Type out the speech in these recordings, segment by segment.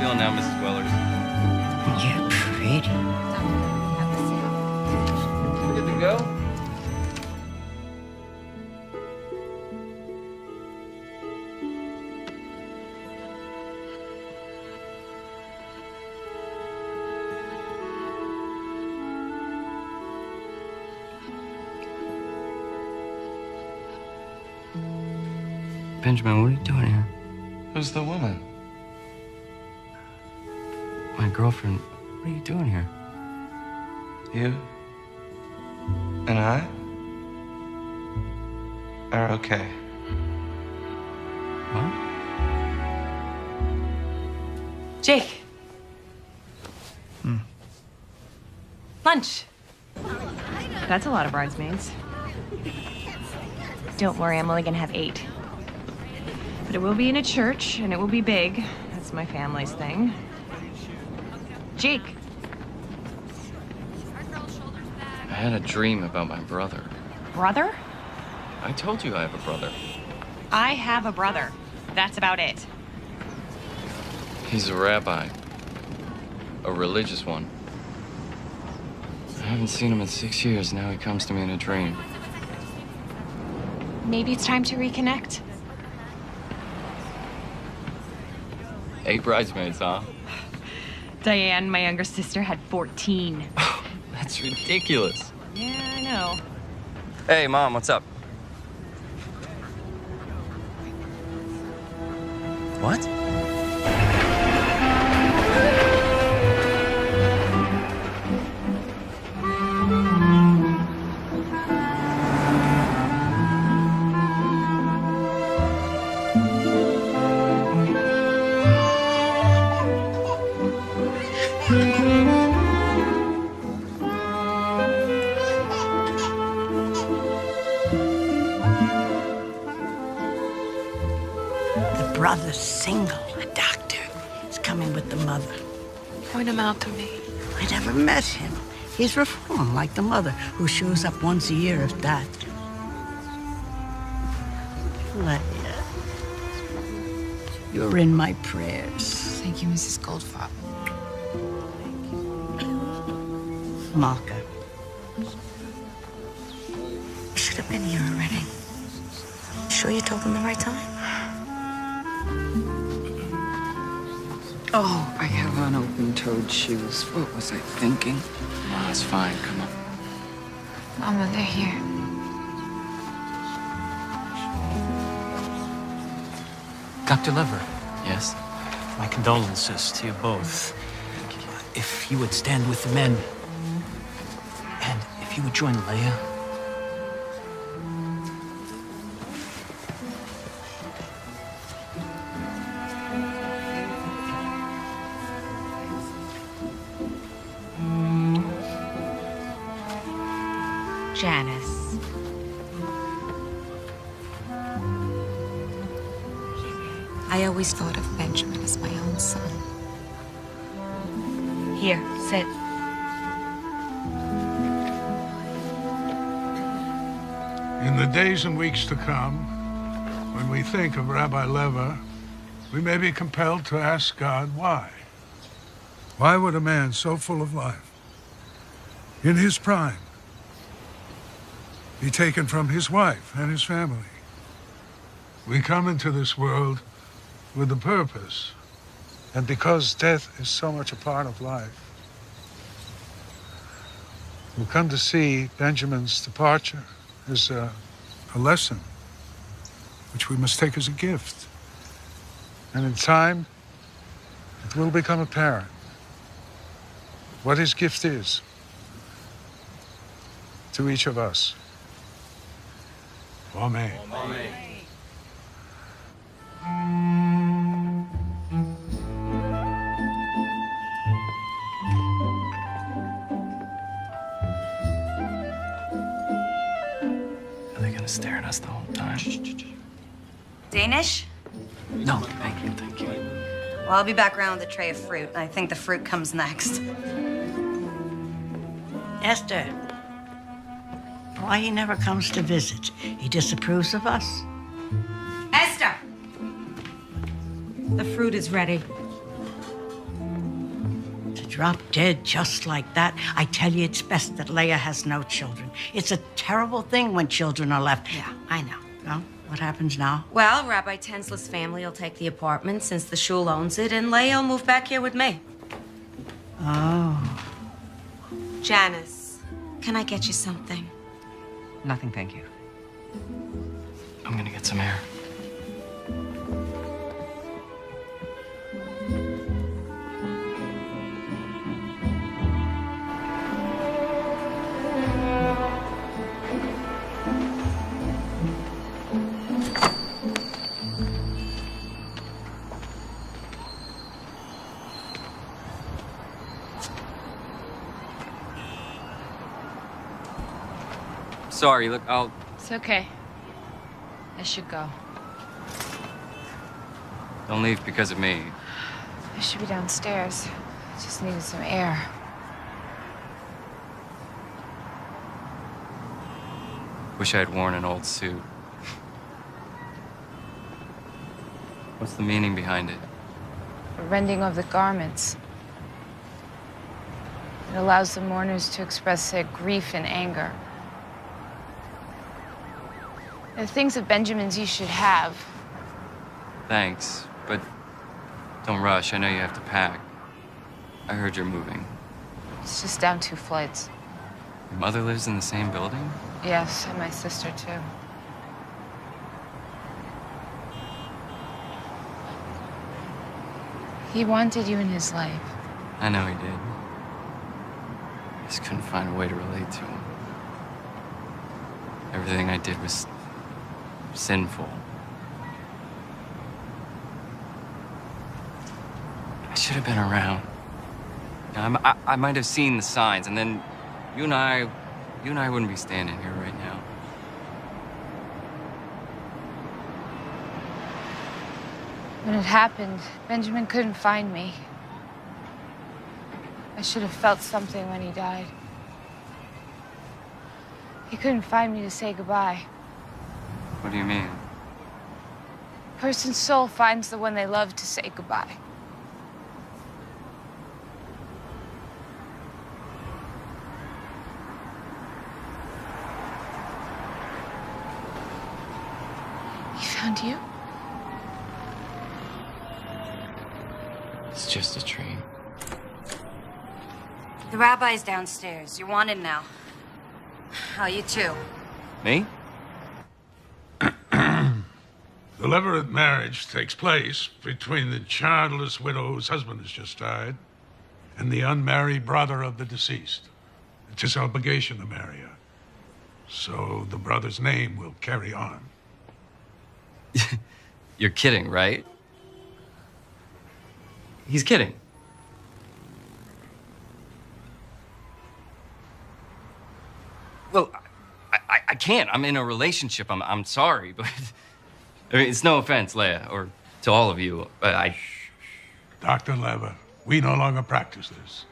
feeling now, Mrs. Wellers? You're pretty. We're good to go? Benjamin, what are you doing here? Who's the woman? My girlfriend. What are you doing here? You and I are okay. What? Jake. Lunch. That's a lot of bridesmaids. Don't worry, I'm only gonna have 8. But it will be in a church, and it will be big. That's my family's thing. Jake. I had a dream about my brother. Brother? I told you I have a brother. I have a brother. That's about it. He's a rabbi. A religious one. I haven't seen him in 6 years. Now he comes to me in a dream. Maybe it's time to reconnect. 8 bridesmaids, huh? Diane, my younger sister, had 14. Oh, that's ridiculous. Yeah, I know. Hey, Mom, what's up? What? The brother's single. A doctor is coming with the mother. Point him out to me. I never met him. He's reformed like the mother, who shows up once a year if that. Leia, you're in my prayers. Thank you, Mrs. Goldfarb. Malka. You should have been here already. Sure you told them the right time? Oh, I have on open-toed shoes. What was I thinking? Oh, it's fine. Come on. Mama, they're here. Dr. Lever, Yes? my condolences to you both. If you would stand with the men, and if you would join Leia. Janice. I always thought of Benjamin as my own son. Here, sit. In the days and weeks to come, when we think of Rabbi Lever, we may be compelled to ask God why. Why would a man so full of life, in his prime, be taken from his wife and his family? We come into this world with a purpose, and because death is so much a part of life, we come to see Benjamin's departure as a lesson, which we must take as a gift. And in time, it will become apparent what his gift is to each of us. Amen. Amen. Are they gonna stare at us the whole time? Danish? No, thank you, thank you. Well, I'll be back around with a tray of fruit. I think the fruit comes next. Esther. Why he never comes to visit? He disapproves of us? Esther! The fruit is ready. drop dead just like that. I tell you, it's best that Leia has no children. It's a terrible thing when children are left. Yeah. I know. Well, what happens now? Well, Rabbi Tensley's family will take the apartment since the shul owns it, and Leia will move back here with me. Oh. Janice, can I get you something? Nothing, thank you. I'm gonna get some air. Sorry, look, I'll... It's okay. I should go. Don't leave because of me. I should be downstairs. I just needed some air. Wish I had worn an old suit. What's the meaning behind it? The rending of the garments. It allows the mourners to express their grief and anger. The things of Benjamin's you should have. Thanks, but don't rush. I know you have to pack. I heard you're moving. It's just down 2 flights. Your mother lives in the same building? Yes, and my sister too. He wanted you in his life. I know he did. Just couldn't find a way to relate to him. Everything I did was sinful. I should have been around. I might have seen the signs, and then you and I wouldn't be standing here right now. When it happened, Benjamin couldn't find me. I should have felt something when he died. He couldn't find me to say goodbye. What do you mean? A person's soul finds the one they love to say goodbye. He found you? It's just a dream. The rabbi's downstairs. You're wanted now. Oh, you too. Me? The levirate marriage takes place between the childless widow whose husband has just died and the unmarried brother of the deceased. It's his obligation to marry her. So the brother's name will carry on. You're kidding, right? He's kidding. Well, I can't. I'm in a relationship. I'm sorry, but I mean, it's no offense, Leia, or to all of you, but Dr. Lever, we no longer practice this.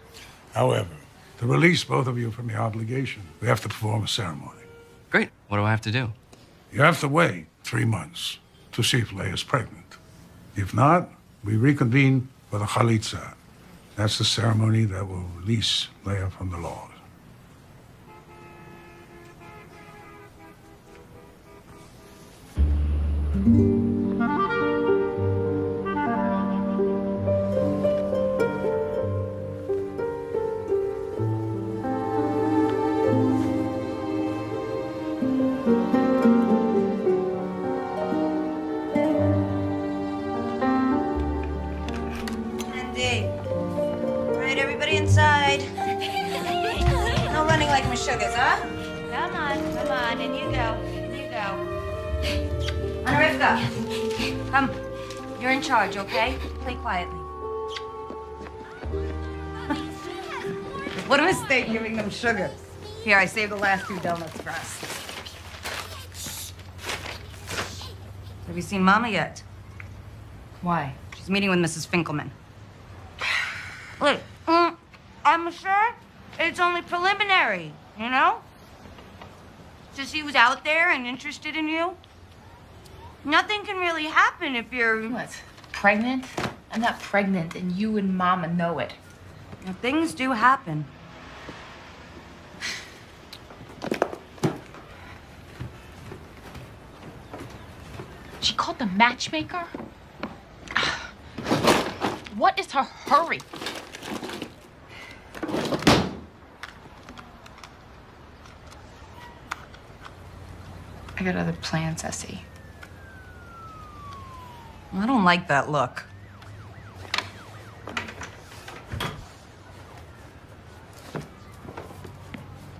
However, to release both of you from the obligation, we have to perform a ceremony. Great. What do I have to do? You have to wait 3 months to see if Leia's pregnant. If not, we reconvene for the chalitza. That's the ceremony that will release Leia from the laws. Andy. All right, everybody inside. No running like Meshuggahs, huh? Come on, in you go, Anarifka, come. You're in charge, okay? Play quietly. What a mistake giving them sugar. Here, I saved the last 2 donuts for us. Have you seen Mama yet? Why? She's meeting with Mrs. Finkelman. Look, I'm sure it's only preliminary, you know? Just he was out there and interested in you. Nothing can really happen if you're... What? Pregnant? I'm not pregnant, and you and Mama know it. Now, things do happen. She called the matchmaker? What is her hurry? I got other plans, Essie. I don't like that look.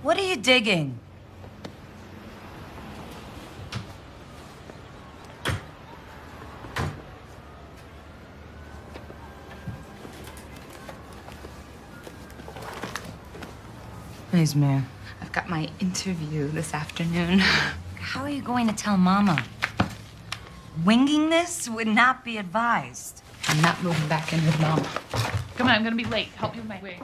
What are you digging? Please, man. I've got my interview this afternoon. How are you going to tell Mama? Winging this would not be advised. I'm not moving back in with Mama. Come on, I'm gonna be late. Help me with my wig.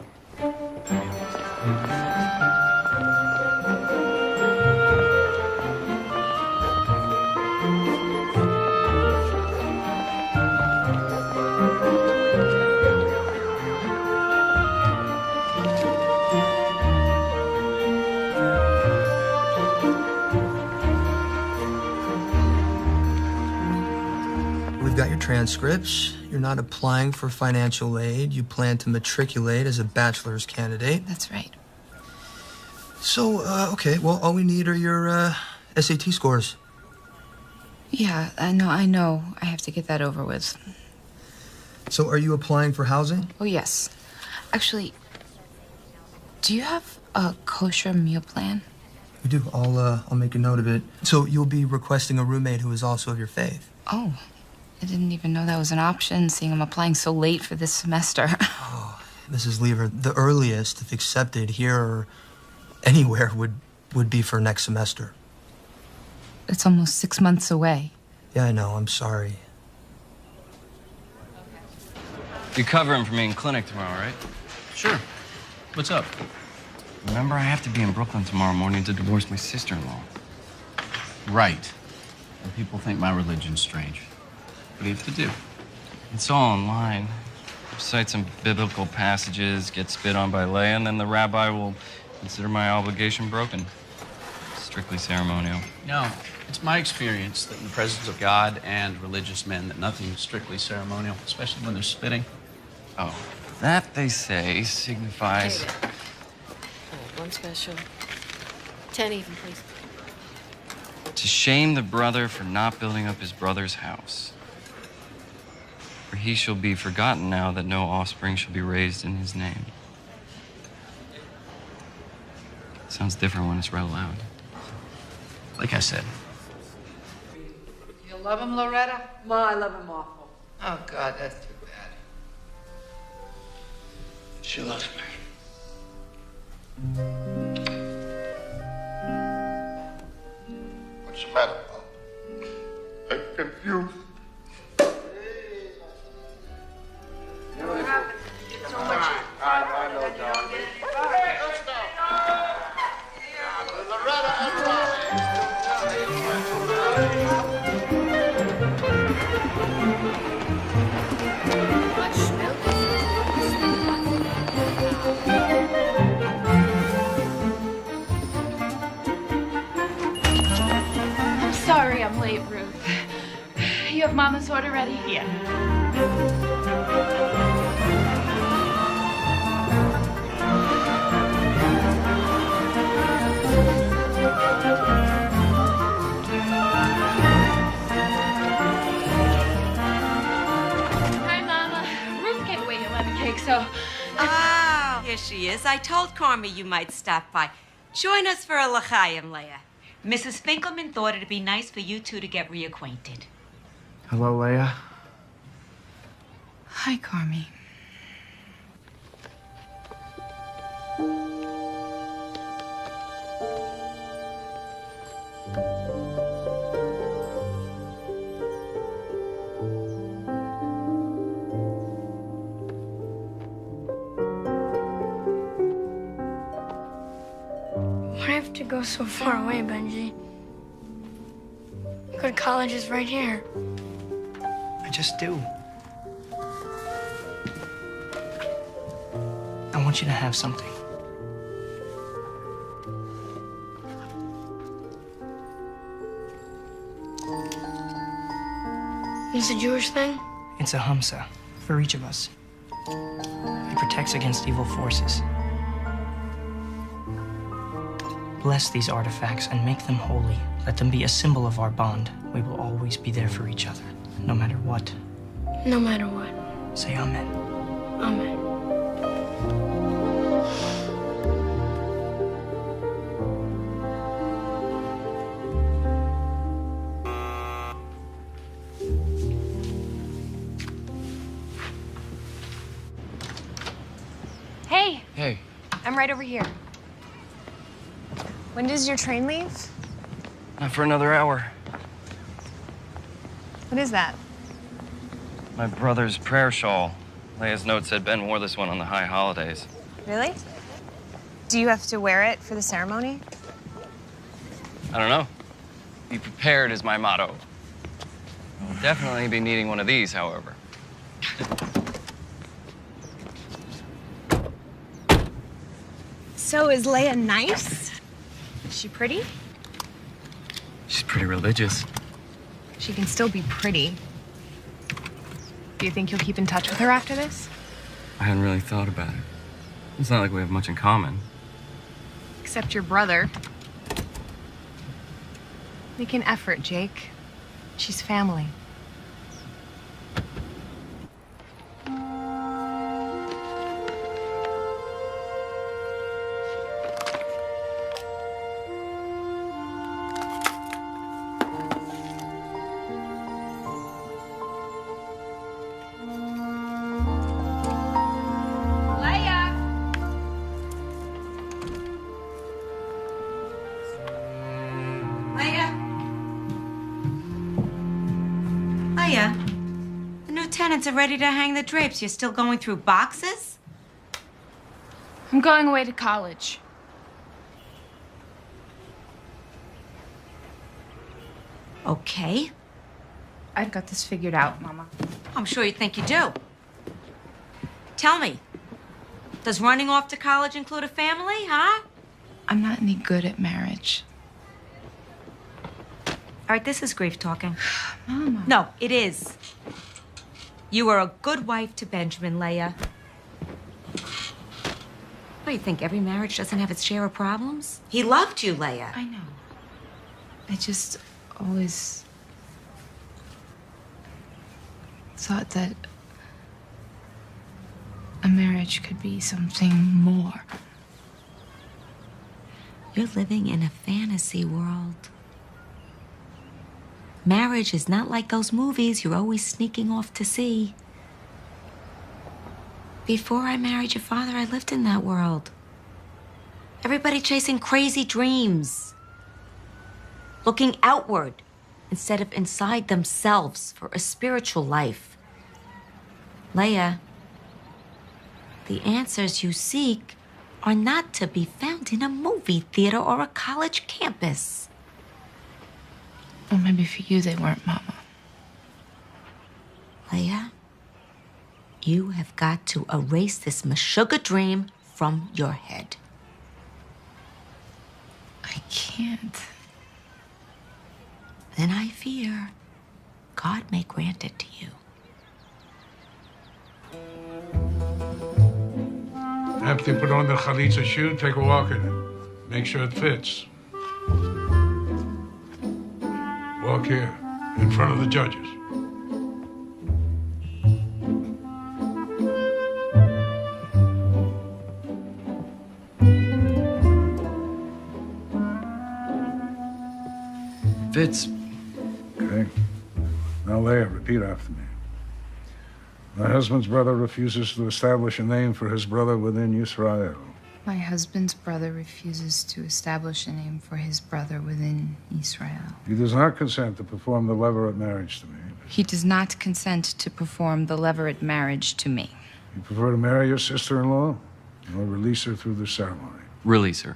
We've got your transcripts. You're not applying for financial aid. You plan to matriculate as a bachelor's candidate. That's right. So, okay, well, all we need are your SAT scores. Yeah, I know. I have to get that over with. So, are you applying for housing? Oh, yes. Actually, do you have a kosher meal plan? We do. I'll make a note of it. So, you'll be requesting a roommate who is also of your faith. Oh, I didn't even know that was an option, seeing I'm applying so late for this semester. Oh, Mrs. Lever, the earliest, if accepted here or anywhere, would be for next semester. It's almost 6 months away. Yeah, I know. I'm sorry. You're covering for me in clinic tomorrow, right? Sure. What's up? Remember, I have to be in Brooklyn tomorrow morning to divorce my sister-in-law. Right. And people think my religion's strange. What do you have to do? It's all online. Recite some biblical passages, get spit on by Leia, and then the rabbi will consider my obligation broken. Strictly ceremonial. No, it's my experience that in the presence of God and religious men, that nothing is strictly ceremonial, especially when they're spitting. Oh, that, they say, signifies... One special. 10 even, please. To shame the brother for not building up his brother's house. For he shall be forgotten now that no offspring shall be raised in his name. Sounds different when it's read aloud. Like I said. You love him, Loretta? Ma, I love him awful. Oh, God, that's too bad. She loves me. What's the matter, Mom? I'm confused. What happened? Get so much. I know, John. Hey, let's go. Loretta and I'm sorry I'm late, Ruth. You have Mama's order ready? Yeah. Hi, Mama. Ruth can't wait 11 cake, so... Ah, here she is. I told Carmi you might stop by. Join us for a l'chaim, Leia. Mrs. Finkelman thought it'd be nice for you two to get reacquainted. Hello, Leia. Hi, Carmi. Why do I have to go so far away, Benji? Good college is right here. I just do. want you to have something. It's a Jewish thing? It's a Hamsa for each of us. It protects against evil forces. Bless these artifacts and make them holy. Let them be a symbol of our bond. We will always be there for each other, no matter what. No matter what. Say amen. Amen. Hey, Hey, I'm right over here. When does your train leave? not for another hour. What is that? My brother's prayer shawl. Leia's note said Ben wore this one on the high holidays. Really? Do you have to wear it for the ceremony? I don't know. Be prepared is my motto. I'll definitely be needing one of these, however. So is Leia nice? Is she pretty? She's pretty religious. She can still be pretty. Do you think you'll keep in touch with her after this? I hadn't really thought about it. It's not like we have much in common. Except your brother. Make an effort, Jake. She's family. Leia, the new tenants are ready to hang the drapes. You're still going through boxes? I'm going away to college. Okay. I've got this figured out, Mama. I'm sure you think you do. Tell me, does running off to college include a family, huh? I'm not any good at marriage. All right, this is grief talking. Mama. No, it is. You are a good wife to Benjamin, Leia. What do you think, every marriage doesn't have its share of problems? He loved you, Leia. I know. I just always thought that a marriage could be something more. You're living in a fantasy world. Marriage is not like those movies you're always sneaking off to see. Before I married your father, I lived in that world. Everybody chasing crazy dreams. Looking outward instead of inside themselves for a spiritual life. Leia, the answers you seek are not to be found in a movie theater or a college campus. Well, maybe for you they weren't, Mama. Leia, you have got to erase this Meshuggah dream from your head. I can't. Then I fear God may grant it to you. After you put on the chalitza shoe, take a walk in it. Make sure it fits. Walk here, in front of the judges. Fitz. Okay. Now, Leia, repeat after me. My husband's brother refuses to establish a name for his brother within Israel. My husband's brother refuses to establish a name for his brother within Israel. He does not consent to perform the levirate marriage to me. He does not consent to perform the levirate marriage to me. You prefer to marry your sister-in-law or release her through the ceremony? Release her.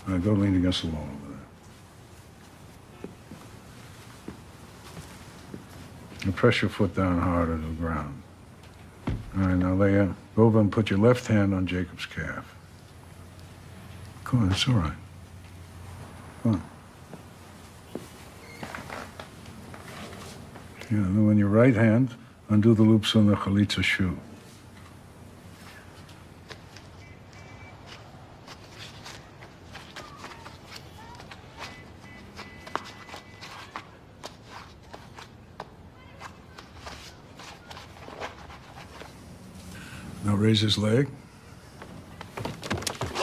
All right, go lean against the wall over there. Now press your foot down hard on the ground. All right, now, Leah, go over and put your left hand on Jacob's calf. Come on, it's all right. Come on. Yeah, then when your right hand, undo the loops on the chalitza shoe. Now raise his leg.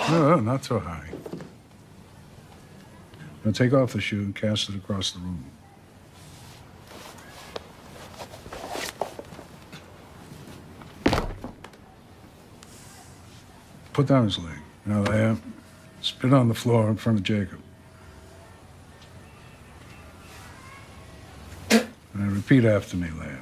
No, not so high. Now take off the shoe and cast it across the room. Put down his leg. Now, Leah, spit on the floor in front of Jacob. And repeat after me, Leah.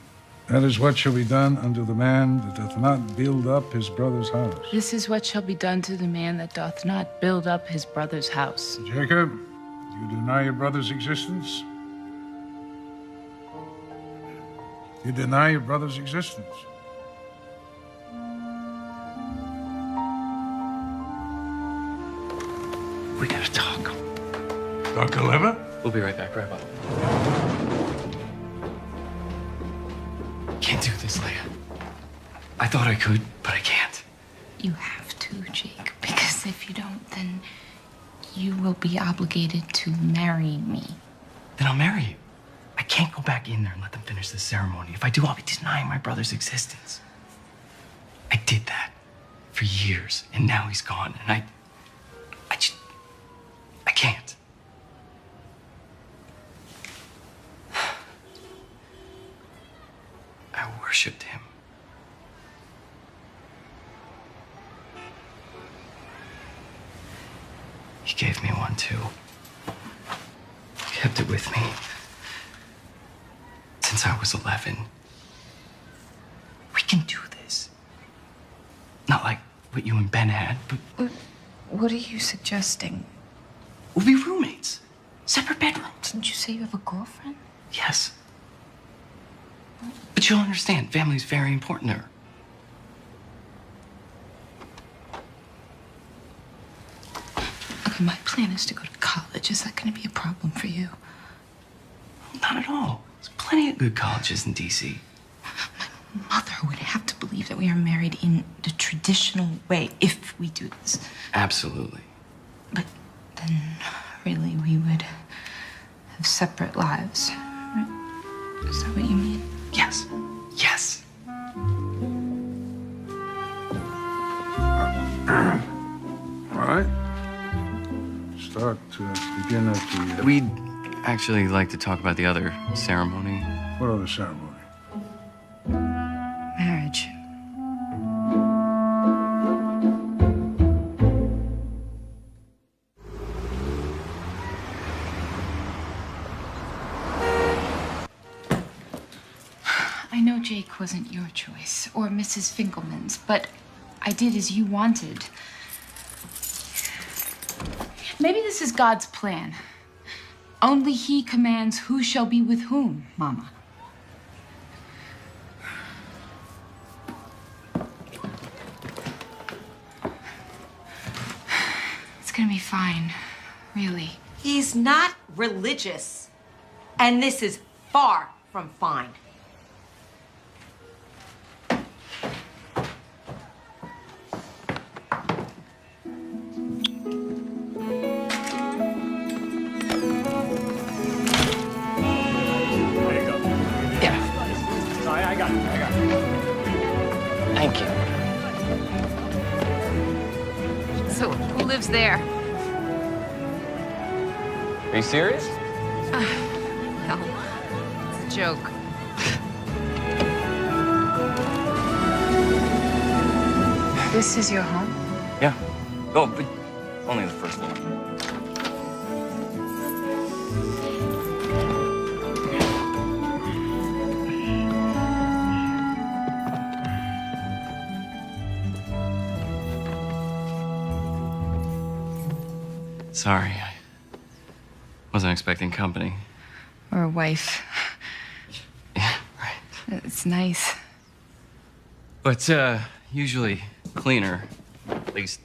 That is what shall be done unto the man that doth not build up his brother's house. This is what shall be done to the man that doth not build up his brother's house. Jacob, you deny your brother's existence? You deny your brother's existence? We gotta talk. Dr. Lever? We'll be right back, Rabbi. Can't do this, Leia. I thought I could, but I can't. You have to, Jake, because if you don't, then you will be obligated to marry me. Then I'll marry you. I can't go back in there and let them finish the ceremony. If I do, I'll be denying my brother's existence. I did that for years, and now he's gone, and I can't. I worshipped him. He gave me one, too. He kept it with me since I was 11. We can do this. Not like what you and Ben had, but... What are you suggesting? We'll be roommates. Separate bedrooms. Didn't you say you have a girlfriend? Yes. But you'll understand, family's very important to her. Okay, my plan is to go to college. Is that going to be a problem for you? Not at all. There's plenty of good colleges in D.C. My mother would have to believe that we are married in the traditional way if we do this. Absolutely. But then, really, we would have separate lives, right? Is that what you mean? Yes. Yes. All right. Start to begin at the... We'd actually like to talk about the other ceremony. What other ceremony? Marriage. I know Jake wasn't your choice, or Mrs. Finkelman's, but I did as you wanted. Maybe this is God's plan. Only He commands who shall be with whom, Mama. It's gonna be fine, really. He's not religious. And this is far from fine. Thank you. So, who lives there? Are you serious? No, it's a joke. This is your home? Yeah. Oh, but only the first one. Sorry, I wasn't expecting company. Or a wife. Yeah, right. It's nice. But usually cleaner, at least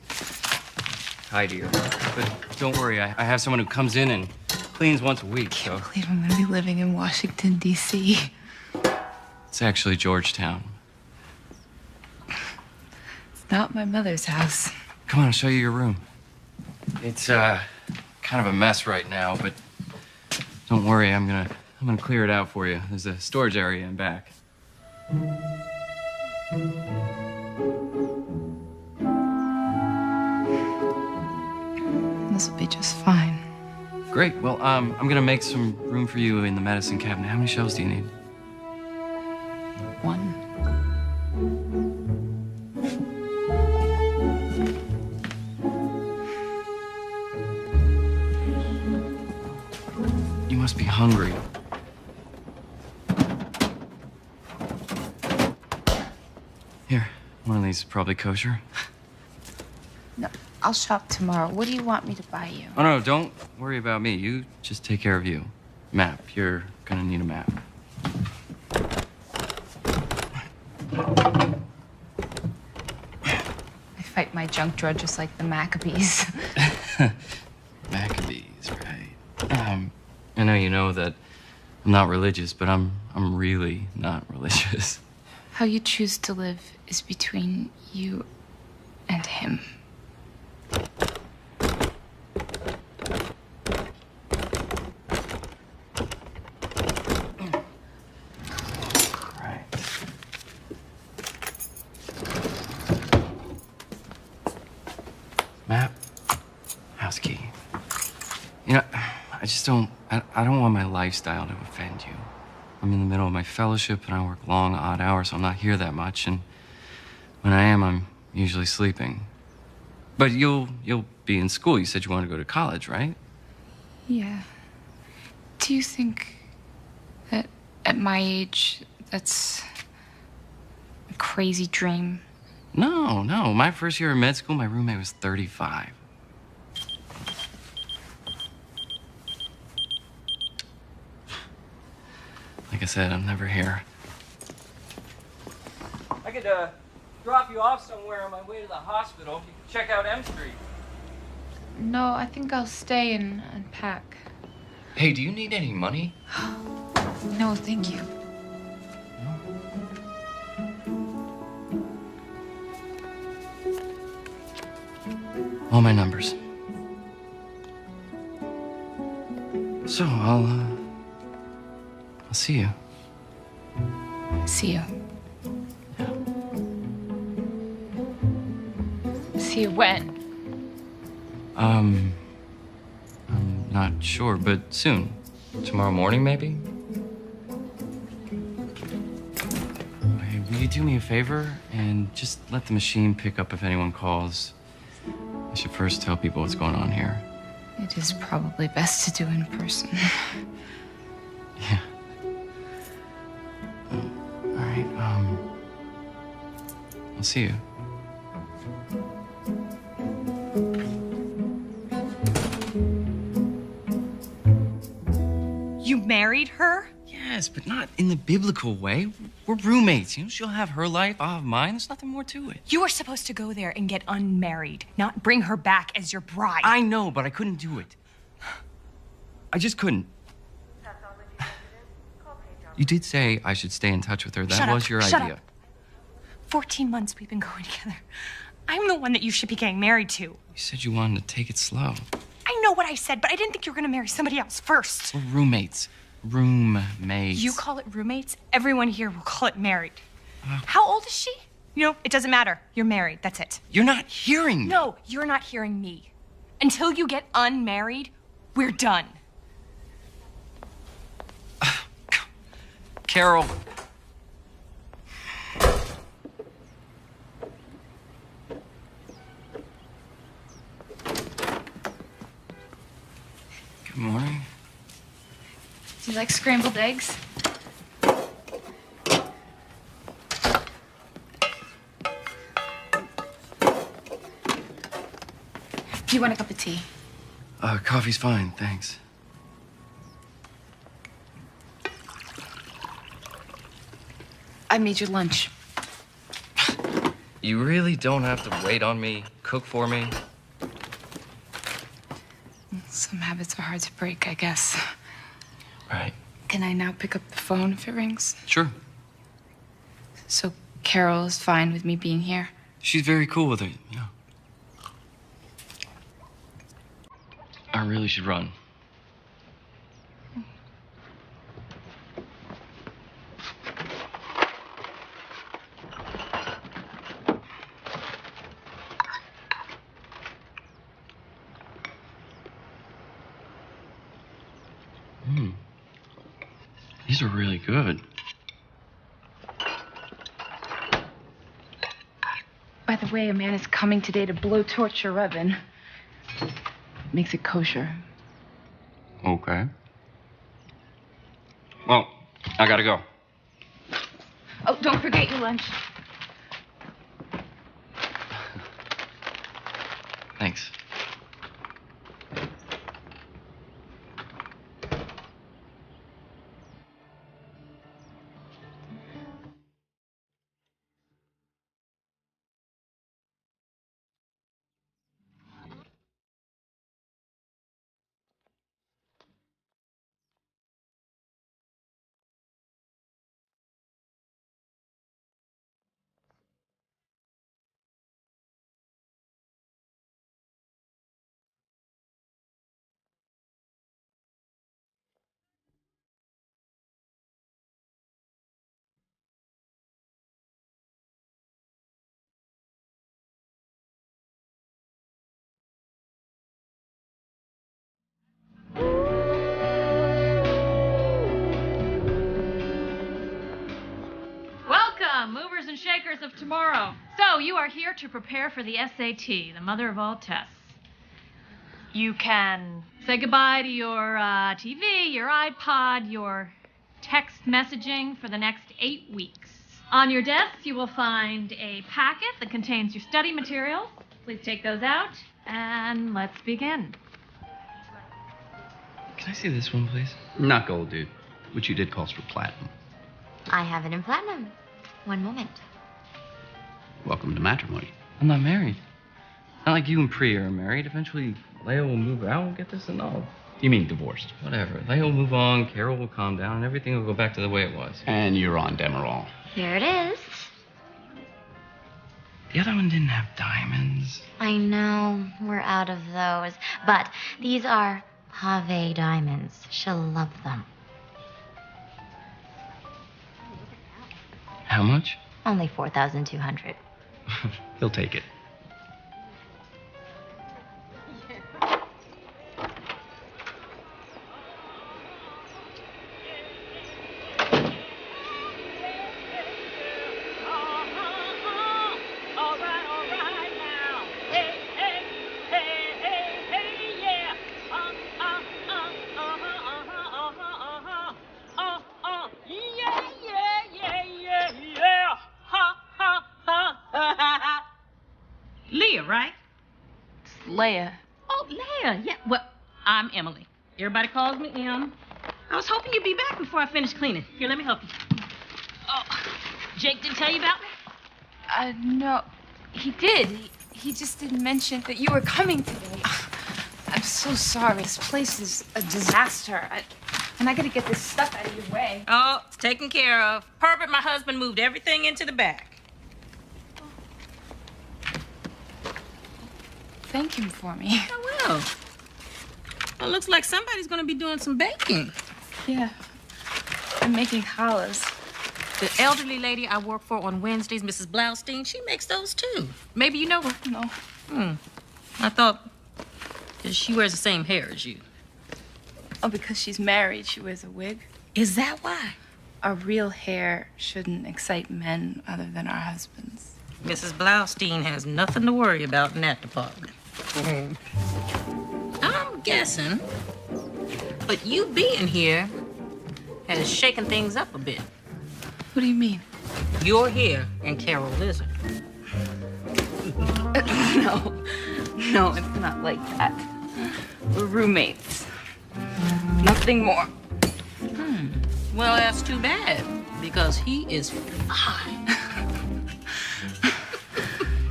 tidier. But don't worry, I have someone who comes in and cleans once a week, so. I believe I'm gonna be living in Washington, D.C. It's actually Georgetown. It's not my mother's house. Come on, I'll show you your room. It's kind of a mess right now, but don't worry, I'm gonna clear it out for you. There's a storage area in back. This will be just fine. Great. Well, I'm gonna make some room for you in the medicine cabinet. How many shelves do you need? One. You must be hungry. Here, one of these is probably kosher. No, I'll shop tomorrow. What do you want me to buy you? Oh, no, don't worry about me. You just take care of you. Map. You're gonna need a map. I fight my junk drawer just like the Maccabees. Maccabees, right. I know you know that I'm not religious, but I'm really not religious. How you choose to live is between you and him. Right. Map. House key. You know, I don't want my lifestyle to offend you. I'm in the middle of my fellowship and I work long, odd hours, so I'm not here that much. And when I am, I'm usually sleeping. But you'll be in school. You said you wanted to go to college, right? Yeah. Do you think that at my age, that's a crazy dream? No. My first year of med school, my roommate was 35. Like I said, I'm never here. I could drop you off somewhere on my way to the hospital. You can check out M Street. No, I think I'll stay and unpack. Hey, do you need any money? No, thank you. All my numbers. So, I'll see you. See you. See you when? I'm not sure, but soon. Tomorrow morning, maybe? Hey, will you do me a favor and just let the machine pick up if anyone calls? I should first tell people what's going on here. It is probably best to do in person. Yeah. All right, I'll see you. You married her? Yes, but not in the biblical way. We're roommates. You know, she'll have her life, I'll have mine. There's nothing more to it. You were supposed to go there and get unmarried, not bring her back as your bride. I know, but I couldn't do it. I just couldn't. You did say I should stay in touch with her. That was your idea. Up. 14 months we've been going together. I'm the one that you should be getting married to. You said you wanted to take it slow. I know what I said, but I didn't think you were going to marry somebody else first. We're roommates. Roommates. You call it roommates? Everyone here will call it married. How old is she? You know, it doesn't matter. You're married. That's it. You're not hearing me. No, you're not hearing me. Until you get unmarried, we're done. Carol. Good morning. Do you like scrambled eggs? Do you want a cup of tea? Coffee's fine, thanks. I made your lunch. You really don't have to wait on me, cook for me. Some habits are hard to break, I guess. Right. Can I now pick up the phone if it rings? Sure. So Carol is fine with me being here? She's very cool with it, yeah. I really should run. These are really good. By the way, a man is coming today to blowtorch your oven. Makes it kosher. Okay. Well, I gotta go. Oh, don't forget your lunch. Thanks. Welcome, movers and shakers of tomorrow. So, you are here to prepare for the SAT, the mother of all tests. You can say goodbye to your TV, your iPod, your text messaging for the next 8 weeks. On your desk, you will find a packet that contains your study materials. Please take those out, and let's begin. Can I see this one, please? Not gold, dude. What you did calls for platinum. I have it in platinum. One moment. Welcome to matrimony. I'm not married. Not like you and Priya are married. Eventually, Leia will move out and get this annulled. You mean divorced? Whatever. Leia will move on, Carol will calm down, and everything will go back to the way it was. And you're on Demerol. Here it is. The other one didn't have diamonds. I know, we're out of those. But these are Pave diamonds. She'll love them. How much? Only 4,200. He'll take it. Leah, right? It's Leia. Oh, Leia. Yeah, well, I'm Emily. Everybody calls me Em. I was hoping you'd be back before I finish cleaning. Here, let me help you. Oh, Jake didn't tell you about me? No. He did. He just didn't mention that you were coming today. I'm so sorry. This place is a disaster. And I gotta get this stuff out of your way. Oh, it's taken care of. Herbert, my husband, moved everything into the back. Thank him for me. Oh, well. Well, looks like somebody's gonna be doing some baking. Yeah. I'm making challahs. The elderly lady I work for on Wednesdays, Mrs. Blaustein, she makes those too. Maybe you know her? No. I thought that she wears the same hair as you. Oh, because she's married, she wears a wig. Is that why? Our real hair shouldn't excite men other than our husbands. Mrs. Blaustein has nothing to worry about in that department. I'm guessing, but you being here has shaken things up a bit. What do you mean? You're here and Carol isn't. No, it's not like that. We're roommates. Nothing more. Well, that's too bad, because he is fine.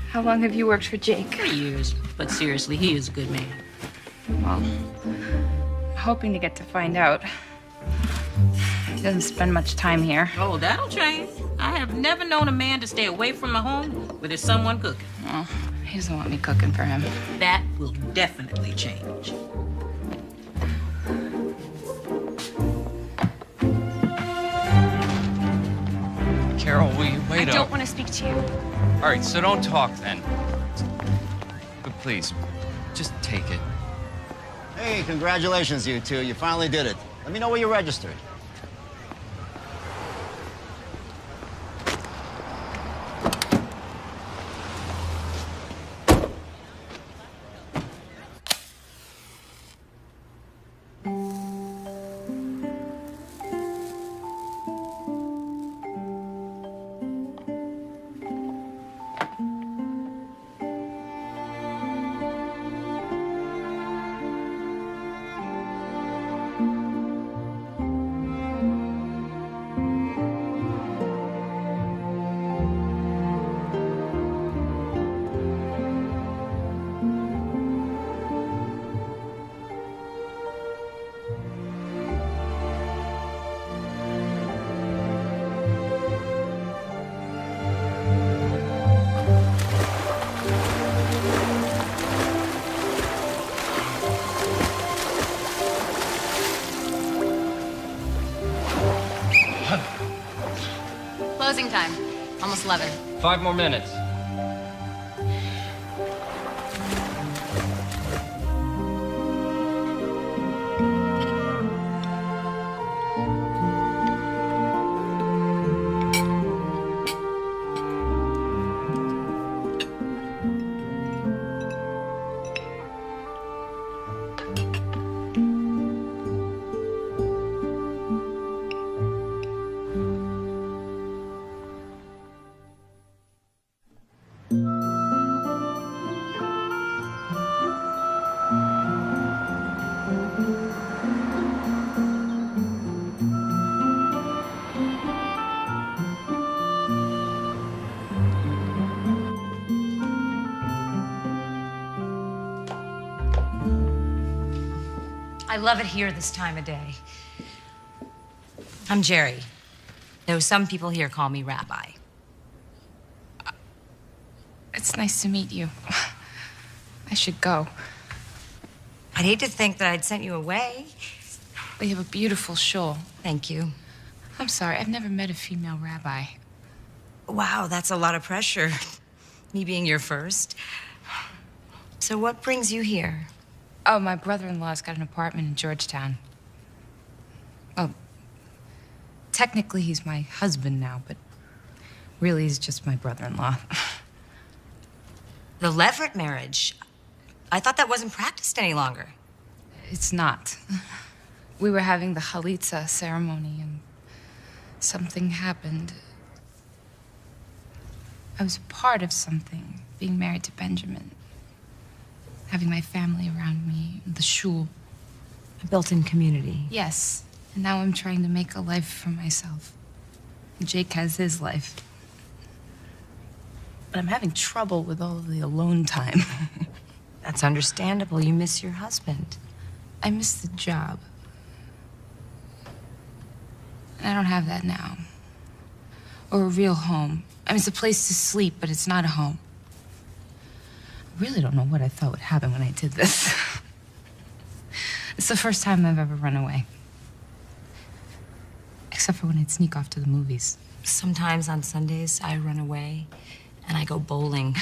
How long have you worked for Jake? 3 years. But seriously, he is a good man. Well, I'm hoping to get to find out. He doesn't spend much time here. Oh, that'll change. I have never known a man to stay away from a home where there's someone cooking. Oh, he doesn't want me cooking for him. That will definitely change. Carol, will you wait I up? don't want to speak to you. All right, so don't talk then. But please, just take it. Hey, congratulations, you two. You finally did it. Let me know where you registered. Closing time. Almost 11. 5 more minutes. I love it here this time of day. I'm Jerry, though some people here call me Rabbi. It's nice to meet you. I should go. I'd hate to think that I'd sent you away. But you have a beautiful shawl. Thank you. I'm sorry, I've never met a female rabbi. Wow, that's a lot of pressure. Me being your first. So what brings you here? Oh, my brother-in-law's got an apartment in Georgetown. Oh, technically he's my husband now, but really he's just my brother-in-law. The Leverett marriage. I thought that wasn't practiced any longer. It's not. We were having the chalitza ceremony and something happened. I was part of something, being married to Benjamin. Having my family around me, the shul. A built-in community. Yes. And now I'm trying to make a life for myself. Jake has his life. But I'm having trouble with all of the alone time. That's understandable. You miss your husband. I miss the job. And I don't have that now. Or a real home. I mean, it's a place to sleep, but it's not a home. I really don't know what I thought would happen when I did this. It's the first time I've ever run away. Except for when I'd sneak off to the movies. Sometimes on Sundays, I run away and I go bowling.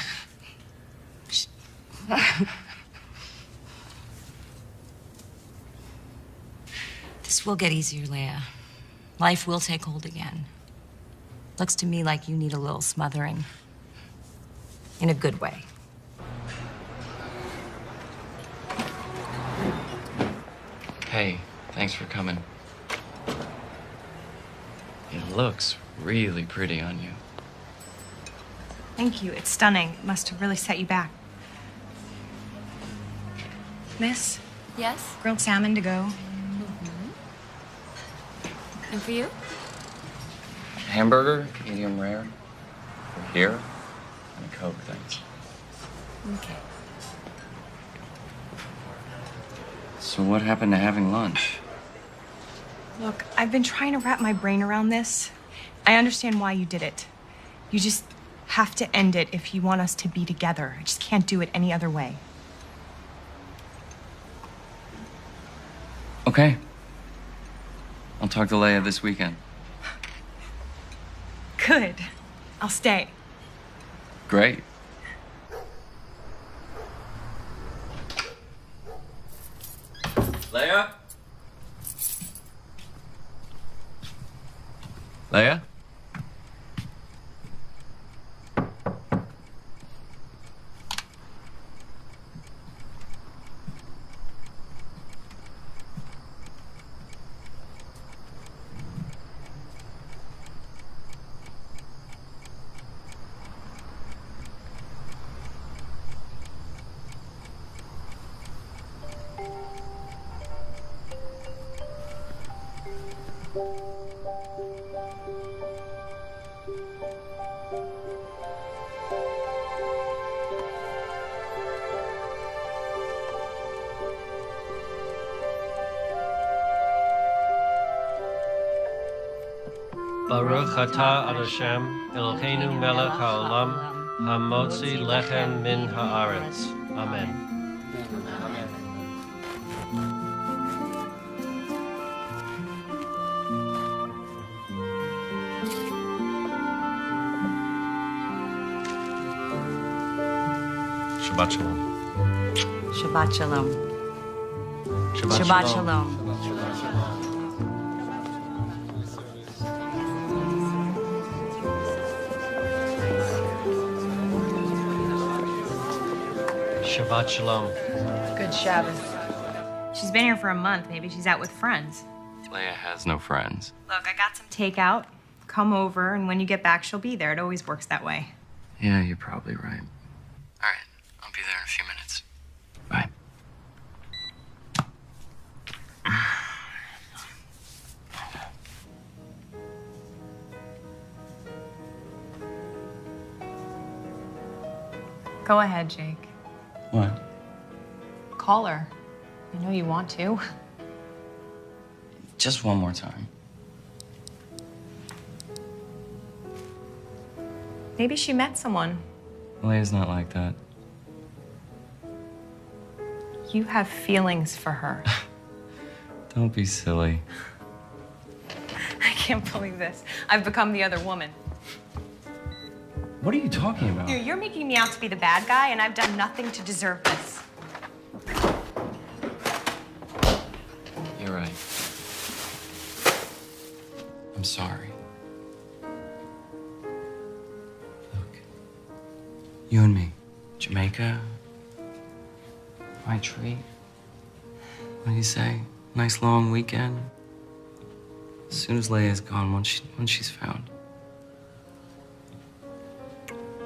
This will get easier, Leia. Life will take hold again. Looks to me like you need a little smothering. In a good way. Hey, thanks for coming. It looks really pretty on you. Thank you. It's stunning. It must have really set you back. Miss? Yes? Grilled salmon to go. And for you? Hamburger, medium rare. Here, and a Coke, thanks. Okay. So what happened to having lunch? Look, I've been trying to wrap my brain around this. I understand why you did it. You just have to end it if you want us to be together. I just can't do it any other way. Okay. I'll talk to Leia this weekend. Good. I'll stay. Great. Leia? Leia? Baruch atah Adoshem, Eloheinu melech haolam, hamotzi lechem min haaretz. Amen. Shabbat shalom. Shabbat shalom. Shabbat shalom. Shabbat shalom. Good Shabbos. She's been here for a month. Maybe she's out with friends. Leia has no friends. Look, I got some takeout. Come over, and when you get back, she'll be there. It always works that way. Yeah, you're probably right. All right, I'll be there in a few minutes. Bye. Go ahead, Jake. What? Call her. I know you want to. Just one more time. Maybe she met someone. Leia's not like that. You have feelings for her. Don't be silly. I can't believe this. I've become the other woman. What are you talking about? You're making me out to be the bad guy, and I've done nothing to deserve this. You're right. I'm sorry. Look, you and me, Jamaica, my treat. What do you say? Nice long weekend. As soon as Leia's gone, once she's found.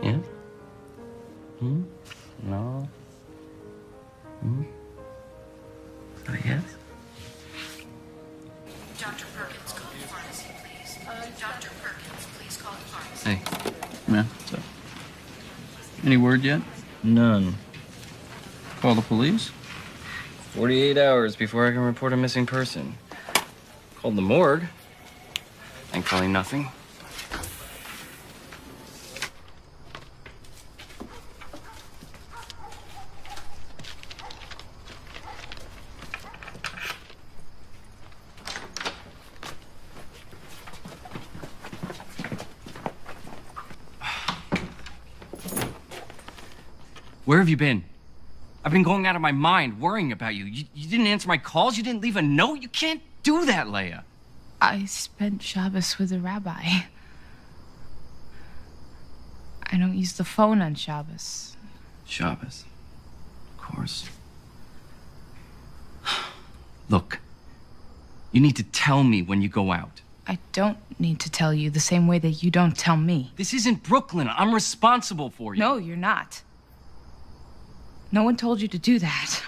Yeah? Hmm? No? Hmm? Yes? Dr. Perkins, call the pharmacy, please. Dr. Perkins, please call the pharmacy. Hey. Yeah, what's up? Any word yet? None. Call the police? 48 hours before I can report a missing person. Called the morgue. Thankfully, nothing. Where have you been? I've been going out of my mind worrying about you. You didn't answer my calls. You didn't leave a note. You can't do that, Leia. I spent Shabbos with a rabbi. I don't use the phone on Shabbos. Shabbos. Of course. Look, you need to tell me when you go out. I don't need to tell you the same way that you don't tell me. This isn't Brooklyn. I'm responsible for you. No, you're not. No one told you to do that.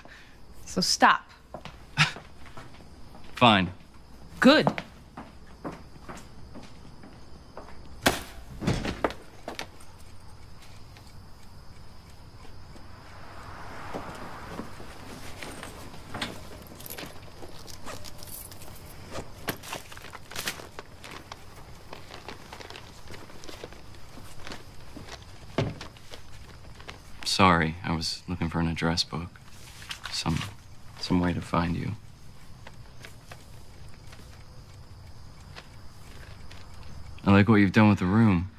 So stop. Fine. Good. sorry. I was looking for an address book. Some way to find you. I like what you've done with the room.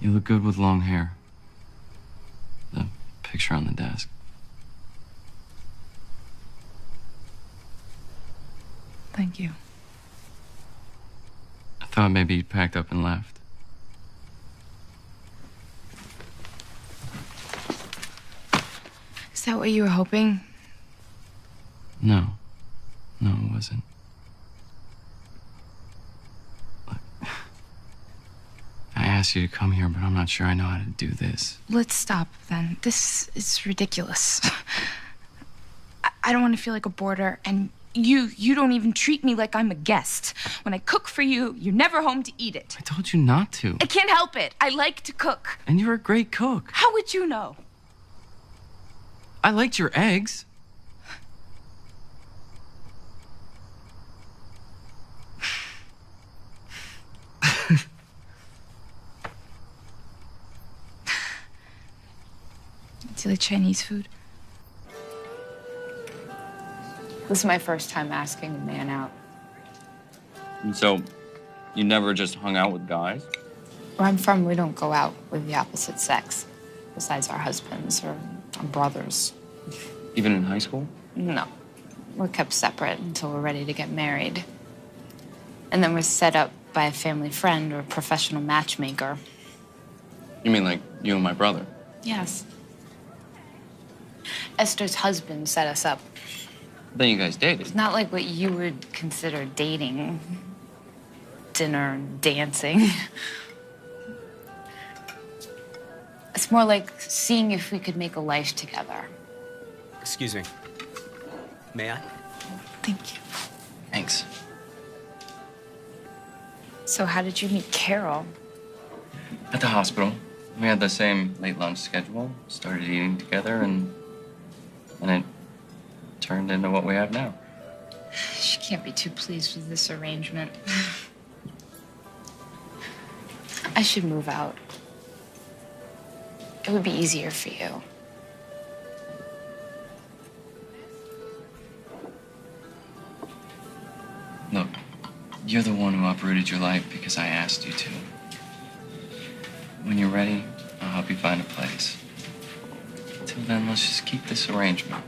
You look good with long hair. The picture on the desk. Thank you. I thought maybe you'd packed up and left. Is that what you were hoping? No. No, it wasn't. Look, I asked you to come here, but I'm not sure I know how to do this. Let's stop then. This is ridiculous. I don't want to feel like a boarder, and you don't even treat me like I'm a guest. When I cook for you, you're never home to eat it. I told you not to. I can't help it. I like to cook. And you're a great cook. How would you know? I liked your eggs. Do you like Chinese food? This is my first time asking a man out. And so, you never just hung out with guys? Where I'm from, we don't go out with the opposite sex, besides our husbands or our brothers. Even in high school? No. We're kept separate until we're ready to get married. And then we're set up by a family friend or a professional matchmaker. You mean like you and my brother? Yes. Esther's husband set us up. Then you guys dated. It's not like what you would consider dating. Dinner and dancing. It's more like seeing if we could make a life together. Excuse me. May I? Thank you. Thanks. So how did you meet Carol? At the hospital. We had the same late lunch schedule, started eating together, and it turned into what we have now. She can't be too pleased with this arrangement. I should move out. It would be easier for you. Look, you're the one who uprooted your life because I asked you to. When you're ready, I'll help you find a place. Until then, let's just keep this arrangement.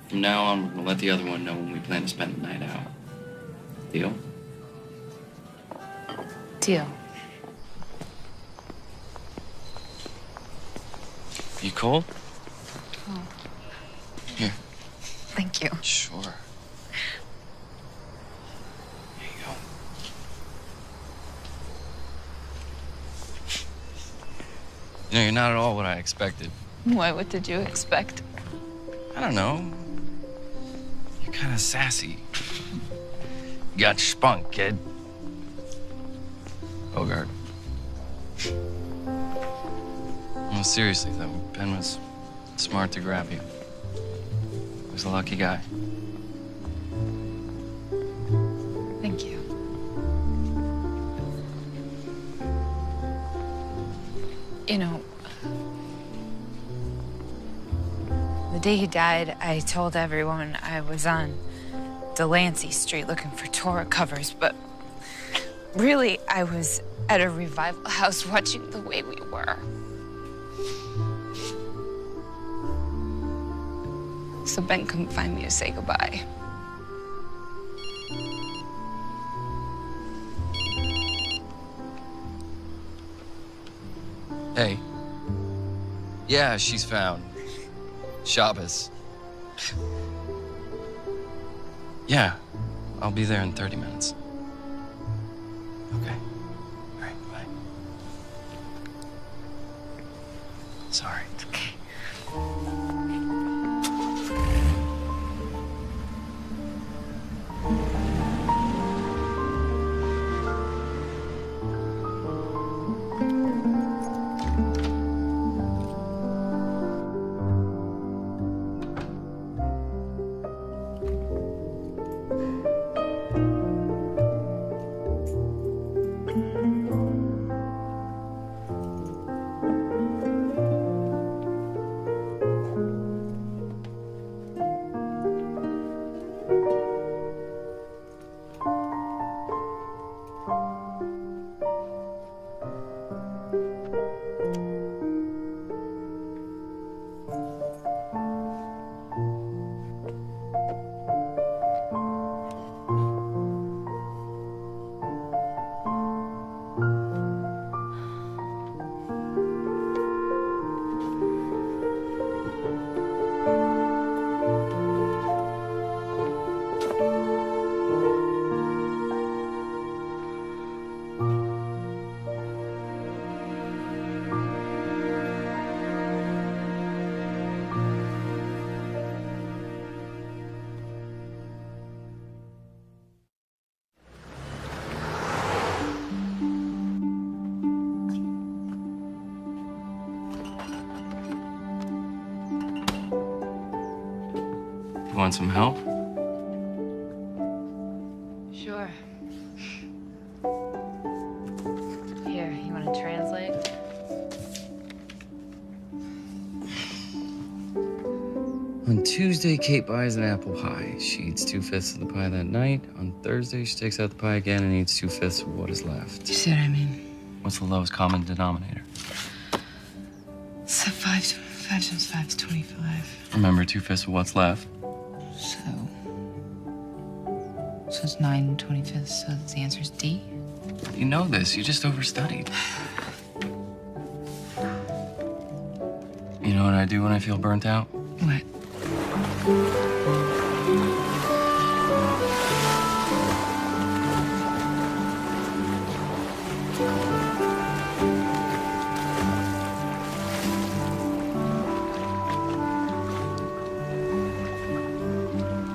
From now on, we're gonna let the other one know when we plan to spend the night out. Deal? Deal. You cold? Oh, Here. thank you. Sure. Here you go. You know, you're not at all what I expected. Why? What did you expect? I don't know. You're kind of sassy. You got spunk, kid. Bogart. No, seriously, though, Ben was smart to grab you. He was a lucky guy. Thank you. You know, the day he died, I told everyone I was on Delancey Street looking for Torah covers, but really, I was at a revival house watching The Way We Were. So Ben couldn't find me to say goodbye. Hey. Yeah, she's found. Shabbos. Yeah, I'll be there in 30 minutes. Okay. All right, bye. Sorry. It's okay. want some help? Sure. Here, you want to translate? On Tuesday, Kate buys an apple pie. She eats 2/5 of the pie that night. On Thursday, she takes out the pie again and eats 2/5 of what is left. You see what I mean? What's the lowest common denominator? So 5 times 5 is 25. Remember, 2/5 of what's left. So it's 9 25ths, so the answer is D? You know this. You just overstudied. You know what I do when I feel burnt out? What?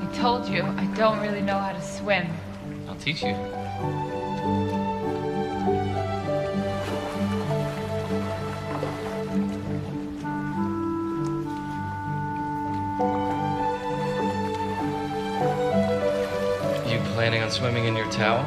I told you, I don't really know how to swim. I'll teach you. You planning on swimming in your towel?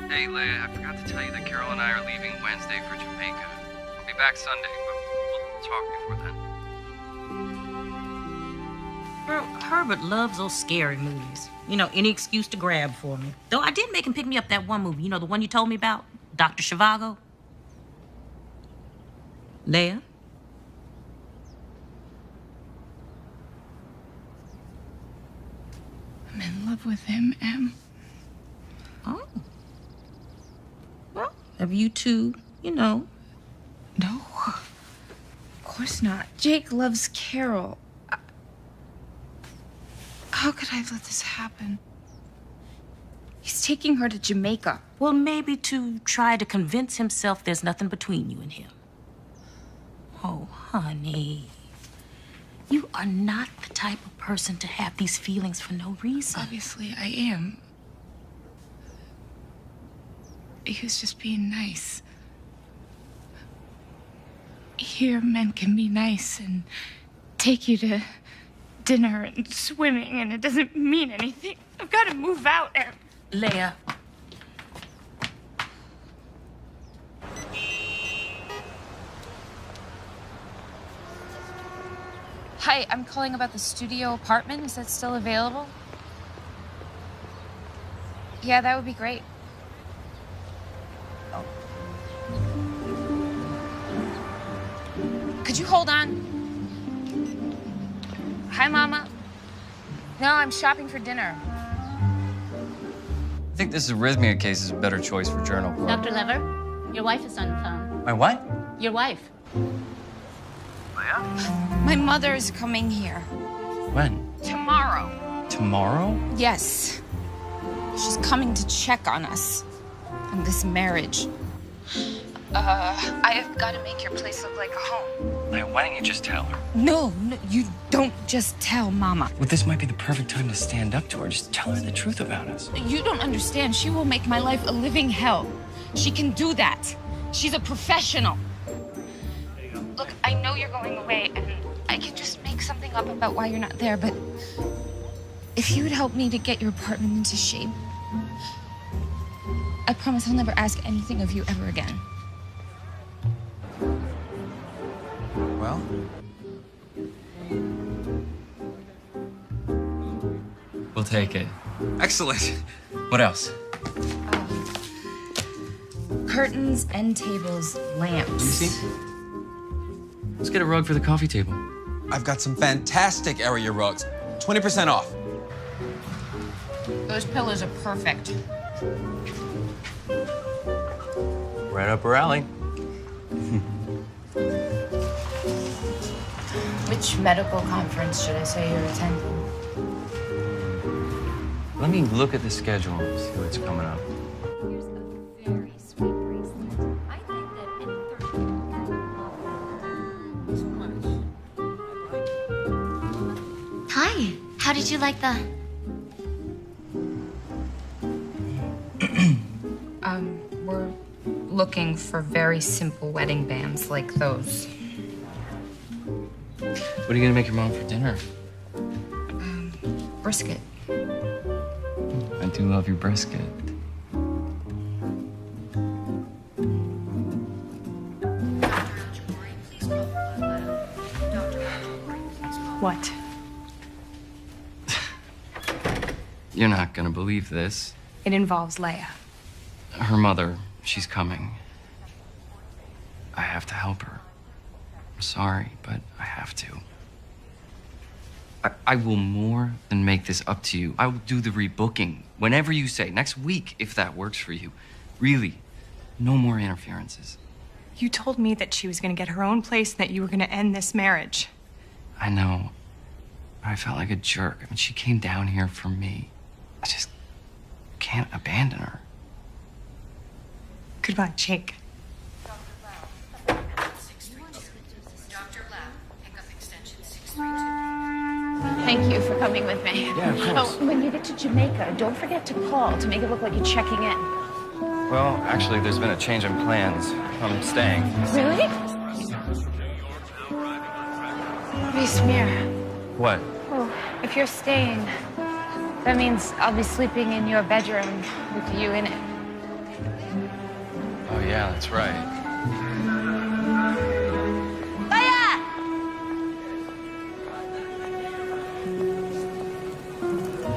Hey, Leia, I forgot to tell you that Carol and I are leaving Wednesday for Jamaica. We'll be back Sunday, but we'll talk before then. Girl, Herbert loves those scary movies. You know, any excuse to grab for me. Though I did make him pick me up that one movie. You know, the one you told me about? Dr. Zhivago? Leia? I'm in love with him, Em. Oh. Well, have you two, you know? No. Of course not. Jake loves Carol. How could I let this happen? He's taking her to Jamaica. Well, maybe to try to convince himself there's nothing between you and him. Oh, honey. You are not the type of person to have these feelings for no reason. Obviously, I am. He was just being nice. Here, men can be nice and take you to dinner and swimming, and it doesn't mean anything. I've got to move out, Em. Leia. Hi, I'm calling about the studio apartment. Is that still available? Yeah, that would be great. Oh. Could you hold on? Hi, Mama. No, I'm shopping for dinner. I think this arrhythmia case is a better choice for journal club. Dr. Lever, your wife is on the phone. My what? Your wife. My mother is coming here. When? Tomorrow. Tomorrow? Yes. She's coming to check on us. On this marriage. I have got to make your place look like a home. Leia, why don't you just tell her? No, you don't just tell Mama. Well, this might be the perfect time to stand up to her. Just tell her the truth about us. You don't understand. She will make my life a living hell. She can do that. She's a professional. Look, I know you're going away, and I can just make something up about why you're not there, but if you would help me to get your apartment into shape, I promise I'll never ask anything of you ever again. Well, We'll take it. Excellent. What else? Curtains, end tables, lamps. Let me see. Let's get a rug for the coffee table. I've got some fantastic area rugs. 20% off. Those pillows are perfect. Right up her alley. Which medical conference should I say you're attending? Let me look at the schedule and see what's coming up. Hi. How did you like the... We're looking for very simple wedding bands like those. What are you gonna make your mom for dinner? Brisket. I do love your brisket. What? You're not gonna believe this. It involves Leia. Her mother, she's coming. I have to help her. I'm sorry, but I have to. I will more than make this up to you. I will do the rebooking whenever you say. Next week, if that works for you. Really, no more interferences. You told me that she was going to get her own place and that you were going to end this marriage. I know. I felt like a jerk. I mean, she came down here for me. I just can't abandon her. Goodbye, Jake. Thank you for coming with me. Yeah, of course. Oh, when you get to Jamaica, don't forget to call to make it look like you're checking in. Well, actually, there's been a change in plans. I'm staying. Really? Smear. What? Oh, if you're staying, that means I'll be sleeping in your bedroom with you in it. Oh, yeah, that's right.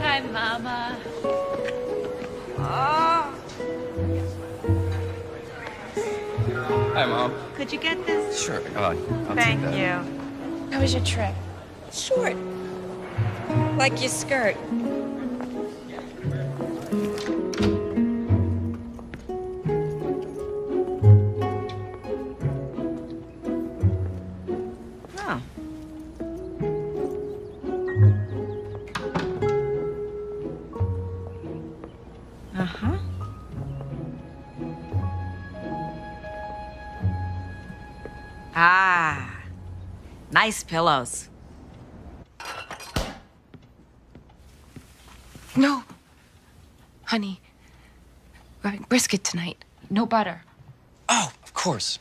Hi, Mama. Hi, Mom. Could you get this? Sure. I'll Thank take that. you. How was your trip? Short. Like your skirt. Oh. Uh-huh. Ah, nice pillows. No. Honey, we're having brisket tonight. No butter. Oh, of course.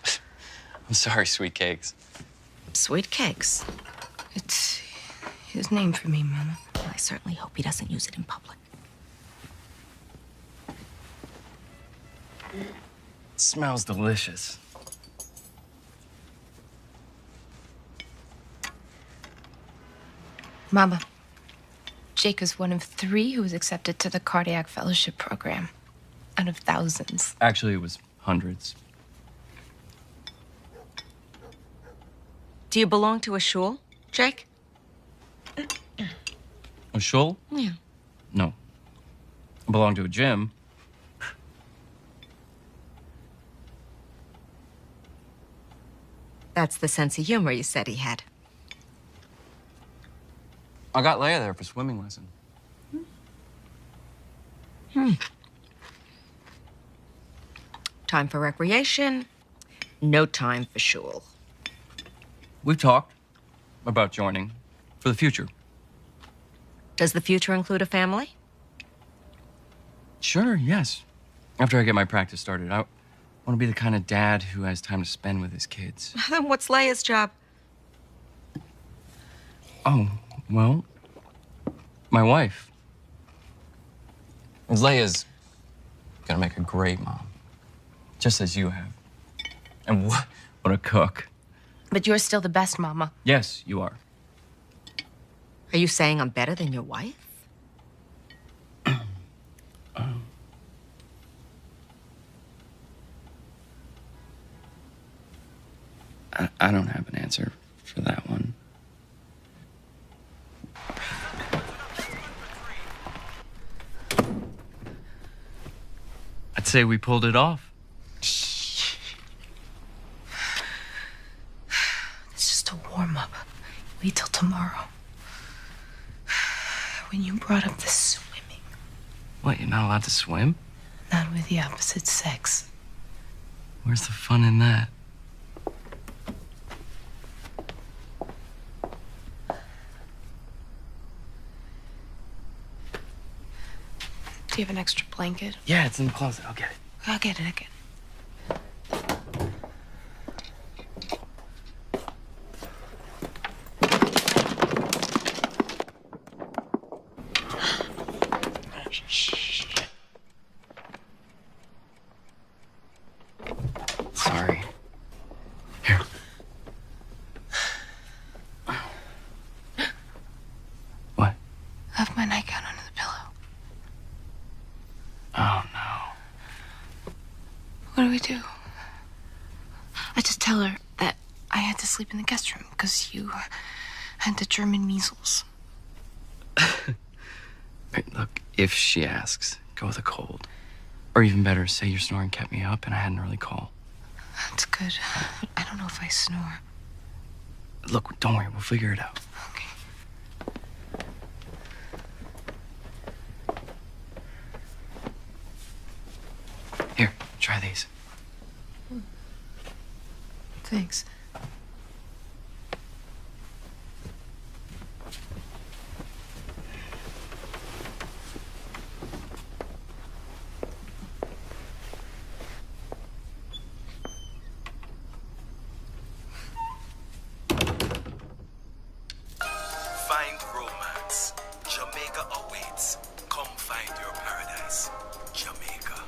I'm sorry, sweet cakes. Sweet cakes. It's his name for me, Mama. Well, I certainly hope he doesn't use it in public. It smells delicious. Mama, Jake is one of 3 who was accepted to the Cardiac Fellowship Program out of thousands. Actually, it was hundreds. Do you belong to a shul, Jake? A shul? Yeah. No. I belong to a gym. That's the sense of humor you said he had. I got Leia there for swimming lesson. Time for recreation, no time for shul. We've talked about joining for the future. Does the future include a family? Sure, yes. After I get my practice started, I want to be the kind of dad who has time to spend with his kids. Then what's Leia's job? Oh, well, my wife. Leia's gonna make a great mom, just as you have. And what a cook. But you're still the best, Mama. Yes, you are. Are you saying I'm better than your wife? I don't have an answer for that one. I'd say we pulled it off. It's just a warm-up. Wait till tomorrow. When you brought up the swimming. What, you're not allowed to swim? Not with the opposite sex. Where's the fun in that? Do you have an extra blanket? Yeah, it's in the closet. I'll get it. I'll get it again. Sorry. Here. What? I have my nightgown under the pillow. Oh, no. What do we do? I just tell her that I had to sleep in the guest room because you had the German measles. Right, look, if she asks, go with a cold. Or even better, say your snoring kept me up and I had an early call. That's good. But I don't know if I snore. Look, don't worry, we'll figure it out. Here, try these. Thanks. Find romance. Jamaica awaits. Come find your paradise. Jamaica.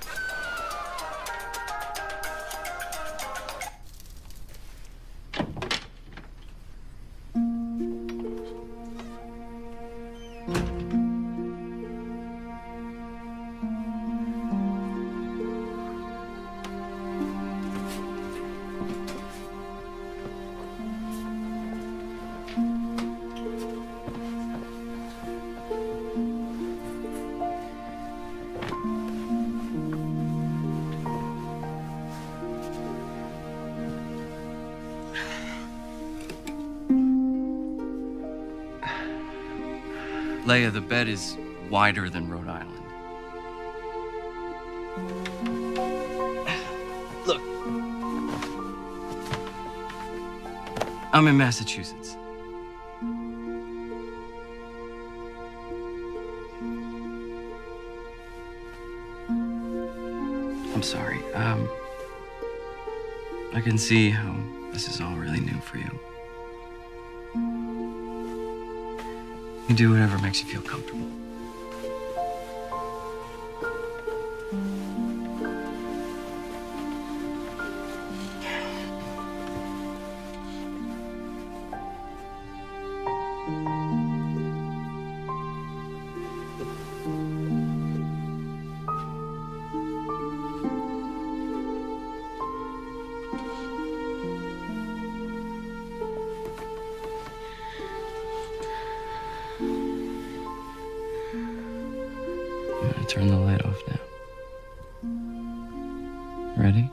Leia, the bed is wider than Rhode Island. Look. I'm in Massachusetts. I'm sorry. I can see how this is all really new for you. You do whatever makes you feel comfortable. I'm gonna turn the light off now. Ready?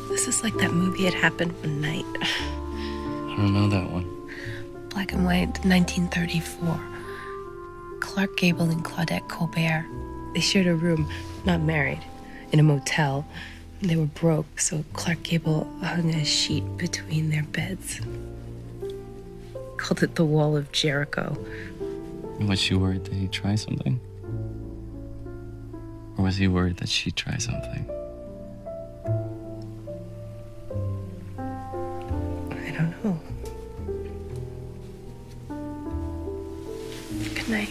This is like that movie It Happened One Night. I don't know that one. Black and white, 1934. Clark Gable and Claudette Colbert. They shared a room, not married, in a motel. They were broke, so Clark Gable hung a sheet between their beds. Called it the Wall of Jericho. Was she worried that he'd try something? Or was he worried that she'd try something? I don't know. Good night.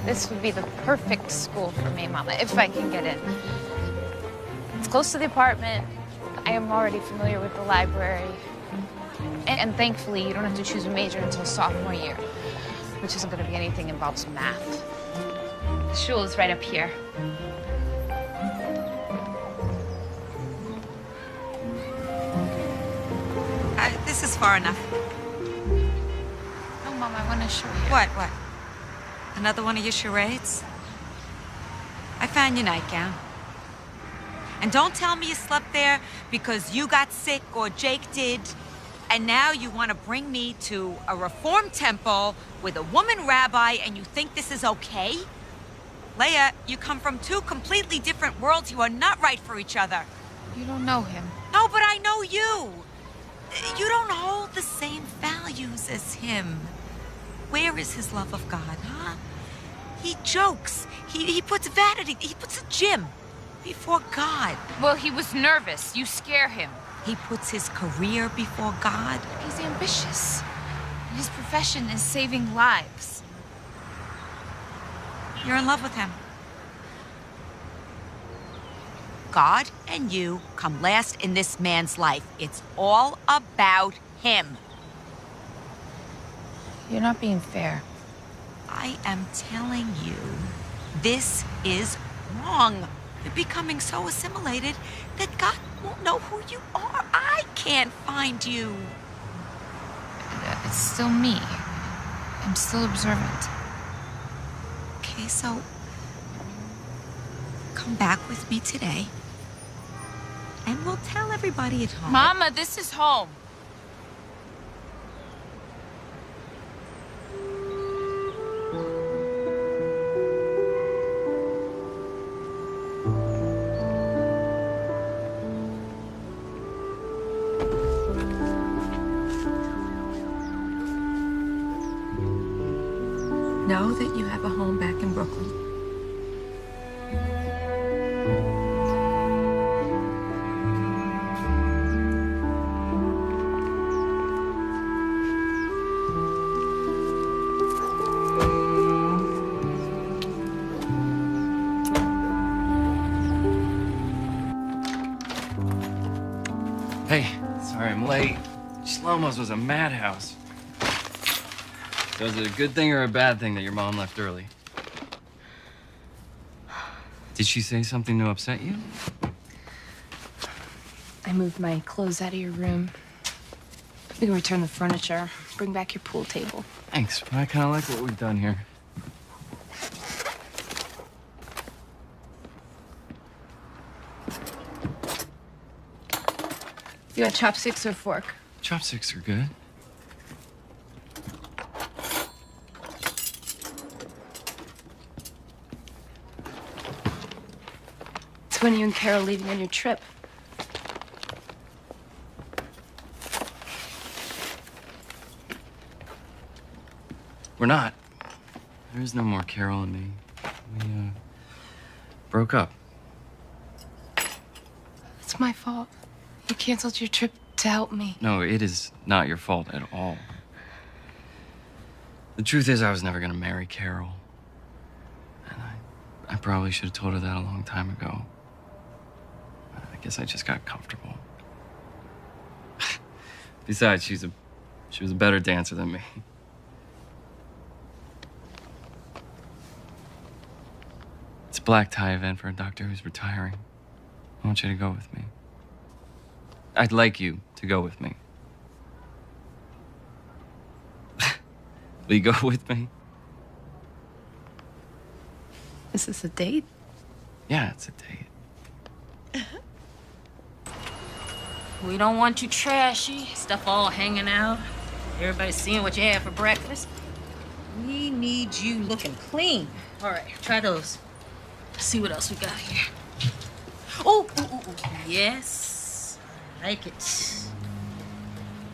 This would be the perfect school for me, Mama, if I can get in. It's close to the apartment. I am already familiar with the library. And thankfully, you don't have to choose a major until sophomore year, which isn't going to be anything that involves math. The shul is right up here. This is far enough. Oh, Mom, I want to show you. What? Another one of your charades? I found your nightgown. And don't tell me you slept there because you got sick or Jake did. And now you want to bring me to a reform temple with a woman rabbi and you think this is okay? Leia, you come from two completely different worlds. You are not right for each other. You don't know him. No, but I know you. You don't hold the same values as him. Where is his love of God, huh? He jokes. He puts vanity, he puts a gym before God. Well, he was nervous. You scare him. He puts his career before God. He's ambitious. His profession is saving lives. You're in love with him. God and you come last in this man's life. It's all about him. You're not being fair. I am telling you, this is wrong. You're becoming so assimilated that God won't know who you are. I can't find you. It's still me. I'm still observant. Okay, so come back with me today. And we'll tell everybody at home. Mama, this is home. Know that you have a home back in Brooklyn. Hey, sorry I'm late. Shlomo's was a madhouse. So is it a good thing or a bad thing that your mom left early? Did she say something to upset you? I moved my clothes out of your room. We can return the furniture, bring back your pool table. Thanks, but I kind of like what we've done here. You got chopsticks or fork? Chopsticks are good. So when are you and Carol leaving on your trip? We're not. There is no more Carol and me. We, broke up. It's my fault. You canceled your trip to help me. No, it is not your fault at all. The truth is, I was never gonna marry Carol. And I probably should have told her that a long time ago. I guess I just got comfortable. Besides, she was a better dancer than me. It's a black tie event for a doctor who's retiring. I want you to go with me. I'd like you to go with me. Will you go with me? Is this a date? Yeah, it's a date. We don't want you trashy, stuff all hanging out. Everybody seeing what you had for breakfast. We need you looking clean. All right, try those. Let's see what else we got here. Oh, yes, I like it.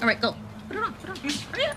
All right, go. Put it on, hurry up.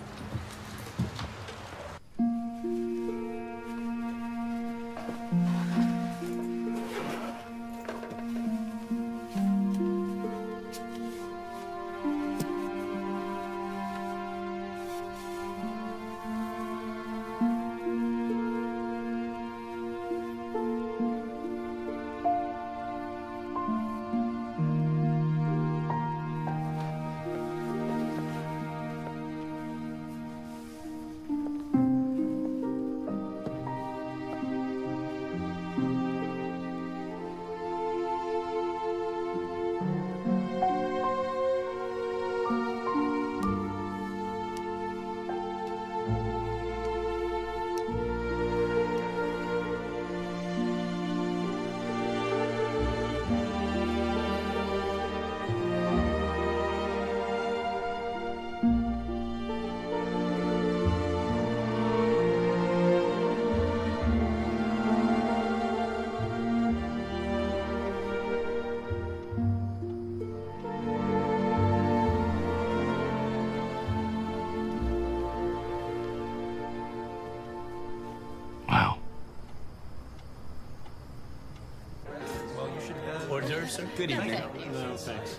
Good evening. No, thanks.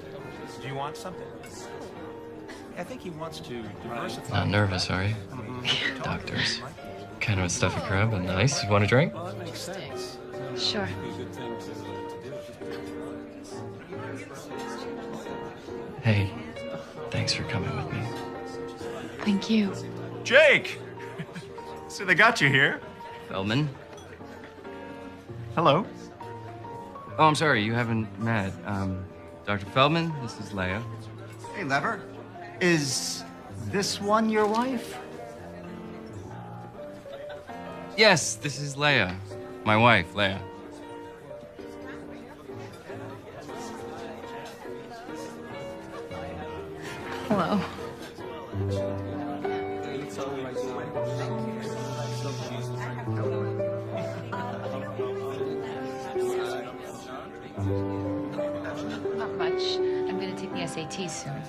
Do you want something? I think he wants to diversify. Not nervous, are you? Doctors. Kind of a stuffy crowd, but nice. You want a drink? Well, that makes sense. Sure. Good thing to Hey, thanks for coming with me. Thank you. Jake! So they got you here. Feldman? Hello. Oh, I'm sorry, you haven't met. Dr. Feldman, this is Leia. Hey, Lever. Is this one your wife? Yes, this is Leia. My wife, Leia. Hello. Not much. I'm gonna take the SAT soon.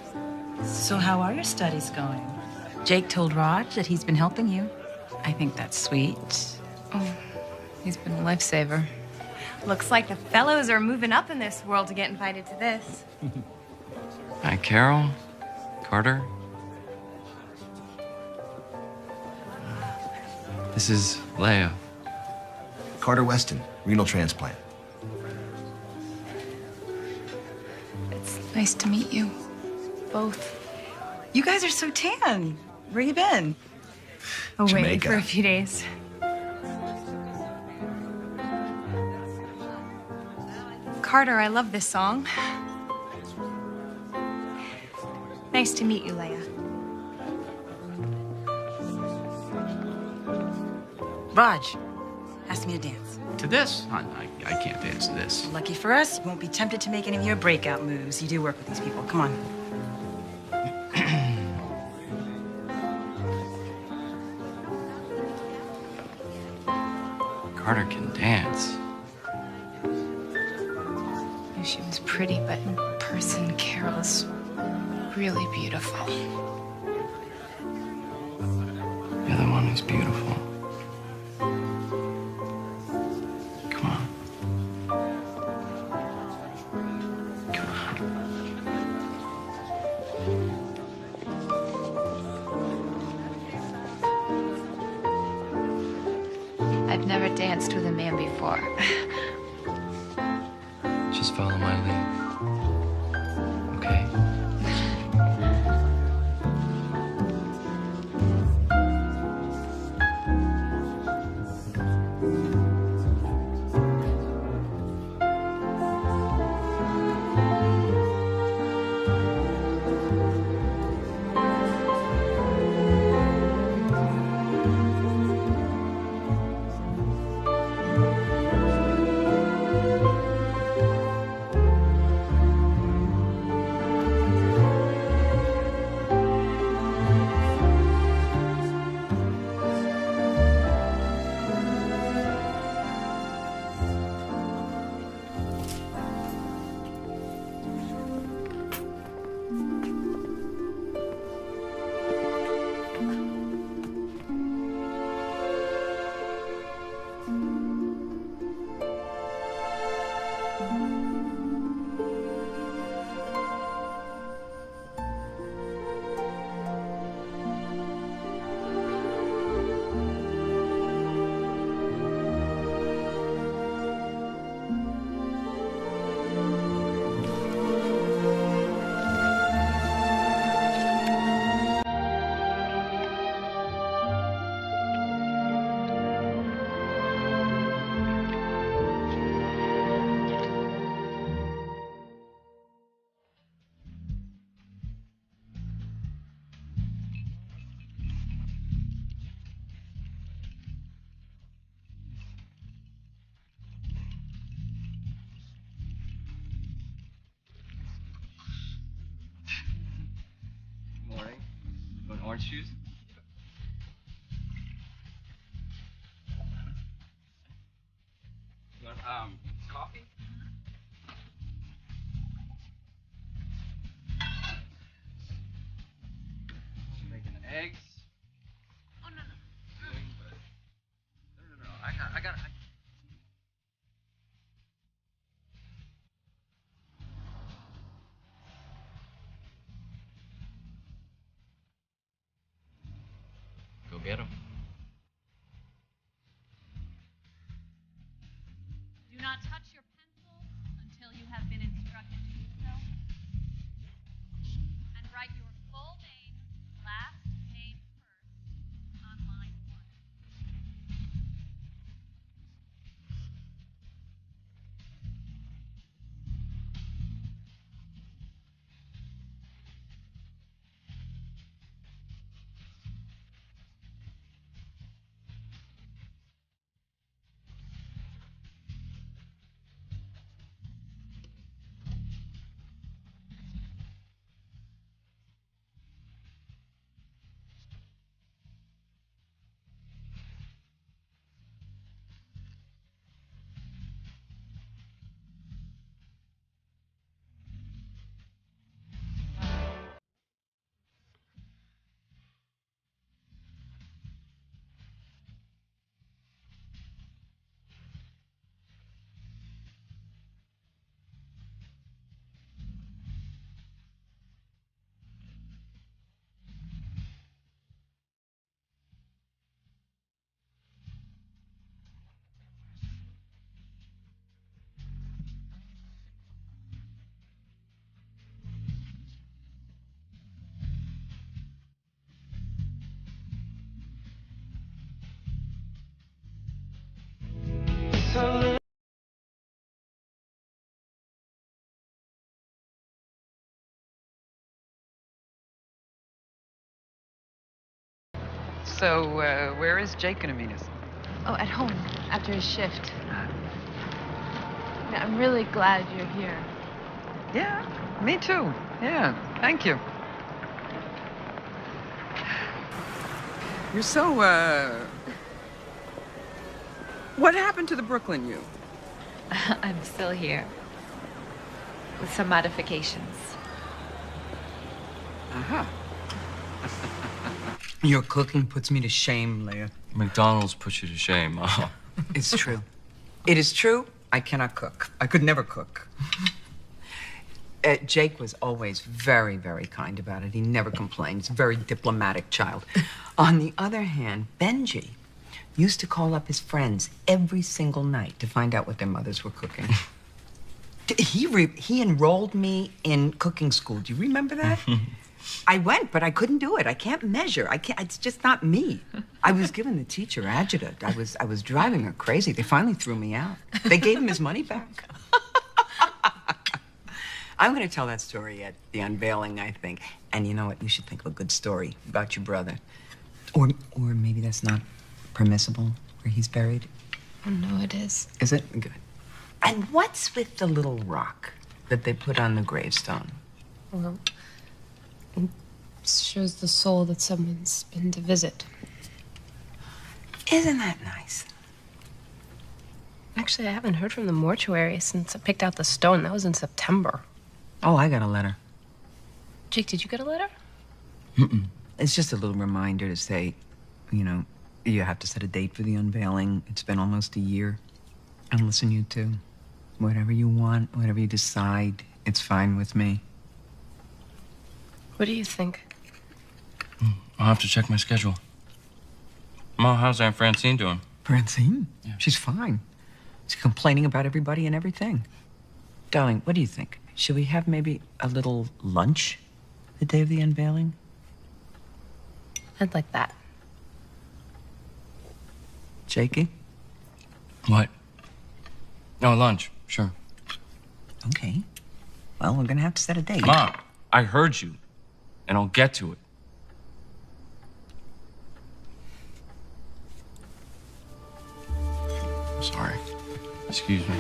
So how are your studies going? Jake told Raj that he's been helping you. I think that's sweet. Oh, he's been a lifesaver. Looks like the fellows are moving up in this world to get invited to this. Hi, Carol. Carter. This is Leia. Carter Weston, renal transplant. It's nice to meet you. Both. You guys are so tan. Where you been? Oh, waiting Jamaica. for a few days. Carter, I love this song. Nice to meet you, Leia. Raj asked me to dance. To this? I can't dance to this. Lucky for us, you won't be tempted to make any of your breakout moves. You do work with these people. Come on. Carter can dance. Knew she was pretty, but in person, Carol is really beautiful. You're the one who's beautiful. Come on. Come on. I've never danced with a man before. Just follow my lead. Okay? Morning. You want orange juice? You want coffee? Making eggs. Oh no. No. I got. quiero. Do not touch your pencil until you have been instructed to do so. And write your full name, last name first, on line 1. So, where is Jake gonna meet us? Oh, at home, after his shift. Yeah, I'm really glad you're here. Yeah, me too. Yeah, thank you. You're so, What happened to the Brooklyn you? I'm still here. With some modifications. Uh-huh. Your cooking puts me to shame, Leia. McDonald's puts you to shame. Oh. It's true. It is true. I cannot cook. I could never cook. Jake was always very, very kind about it. He never complained. He's a very diplomatic child. On the other hand, Benji used to call up his friends every single night to find out what their mothers were cooking. He enrolled me in cooking school. Do you remember that? I went, but I couldn't do it. I can't measure. It's just not me. I was giving the teacher adjutant. I was driving her crazy. They finally threw me out. They gave him his money back. I'm going to tell that story at the unveiling, I think. And you know what? You should think of a good story about your brother. Or maybe that's not permissible, where he's buried. Oh, no, it is. Is it? Good. And what's with the little rock that they put on the gravestone? Well, it shows the soul that someone's been to visit. Isn't that nice? Actually, I haven't heard from the mortuary since I picked out the stone. That was in September. Oh, I got a letter. Jake, did you get a letter? Mm-mm. It's just a little reminder to say, you know, you have to set a date for the unveiling. It's been almost a year. And listen, you two, whatever you want, whatever you decide, it's fine with me. What do you think? I'll have to check my schedule. Mom, how's Aunt Francine doing? Francine? Yeah. She's fine. She's complaining about everybody and everything. Darling, what do you think? Should we have maybe a little lunch the day of the unveiling? I'd like that. Jakey? What? No, lunch. Sure. Okay. Well, we're gonna have to set a date. Mom, I heard you, and I'll get to it. I'm sorry. Excuse me.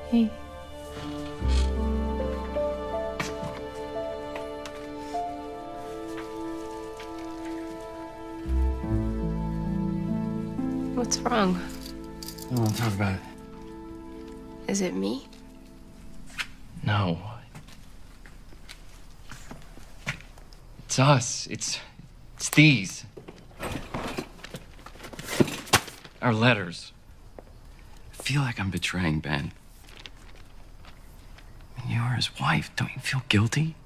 Hey. What's wrong? I don't want to talk about it. Is it me? No. It's us. It's these. Our letters. I feel like I'm betraying Ben. And you are his wife. Don't you feel guilty?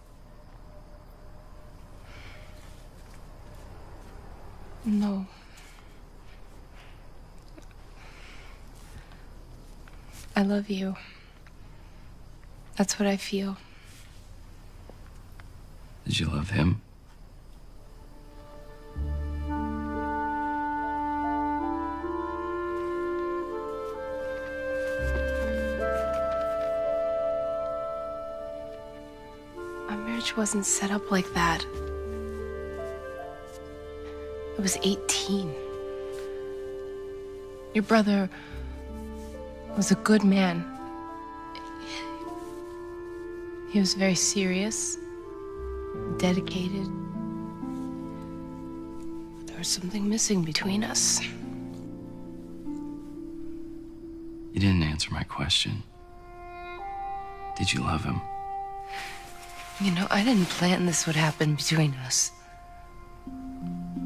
No. I love you. That's what I feel. Did you love him? Our marriage wasn't set up like that. I was 18. Your brother was a good man. He was very serious, dedicated. There was something missing between us. You didn't answer my question. Did you love him? You know, I didn't plan this would happen between us.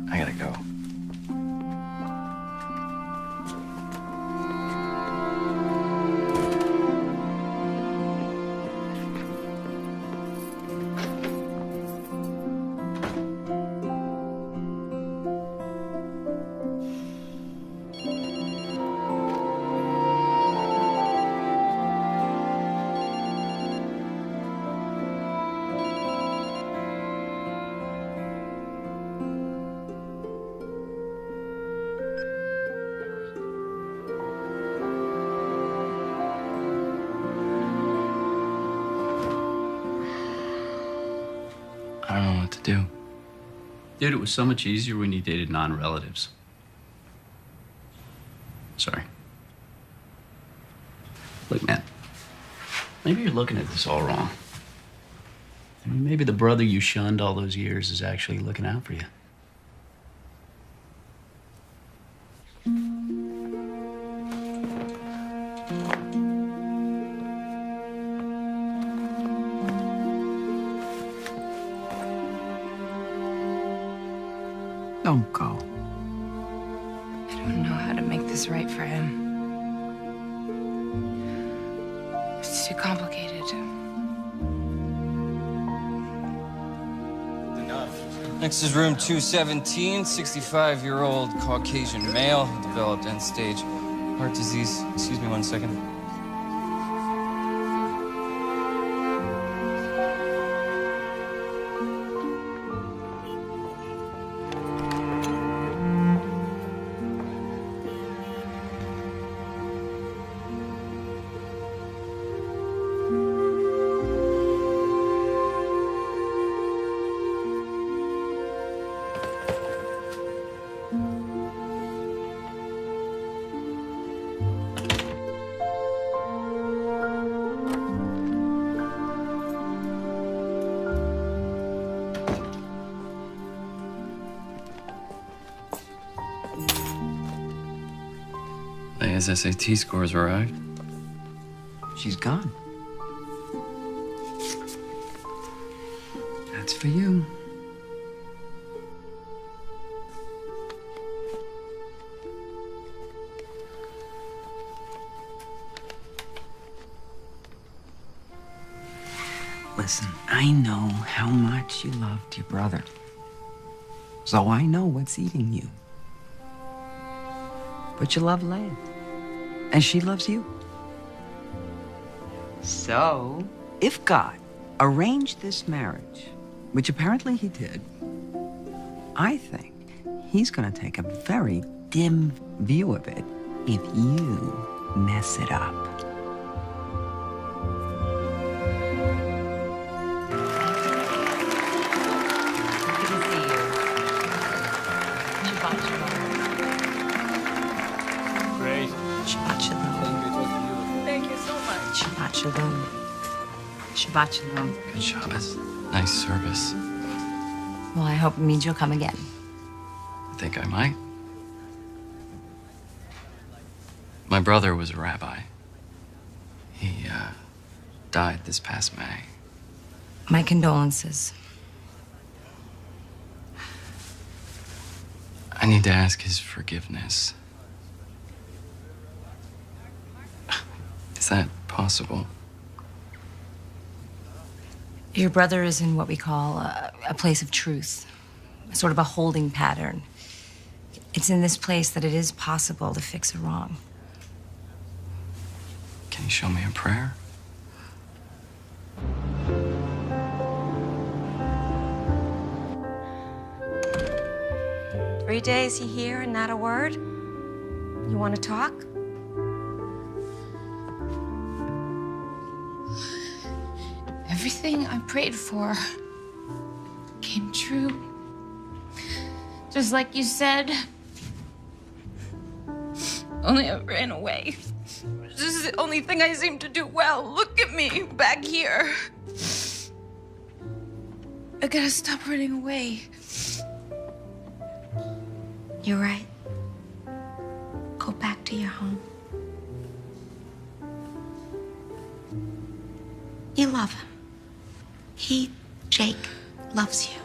I gotta go. I don't know what to do. Dude, it was so much easier when you dated non-relatives. Sorry. Look, man, maybe you're looking at this all wrong. I mean, maybe the brother you shunned all those years is actually looking out for you. Don't go. I don't know how to make this right for him. It's too complicated. Next is room 217, 65-year-old Caucasian male, developed end-stage heart disease. Excuse me 1 second. Leia's SAT scores arrived. She's gone. That's for you. Listen, I know how much you loved your brother. So I know what's eating you. But you love Leia. And she loves you. So, if God arranged this marriage, which apparently he did, I think he's gonna take a very dim view of it if you mess it up. Great. Shabbat shalom. Thank you so much. Shabbat shalom. Shabbat shalom. Good Shabbos. Nice service. Well, I hope it means you'll come again. I think I might. My brother was a rabbi. He died this past May. My condolences. I need to ask his forgiveness. Is that possible? Your brother is in what we call a place of truth, sort of a holding pattern. It's in this place that it is possible to fix a wrong. Can you show me a prayer? Three days you here and not a word? You want to talk? Everything I prayed for came true. Just like you said. Only I ran away. This is the only thing I seem to do well. Look at me, back here. I gotta stop running away. You're right. Go back to your home. You love him. He, Jake, loves you.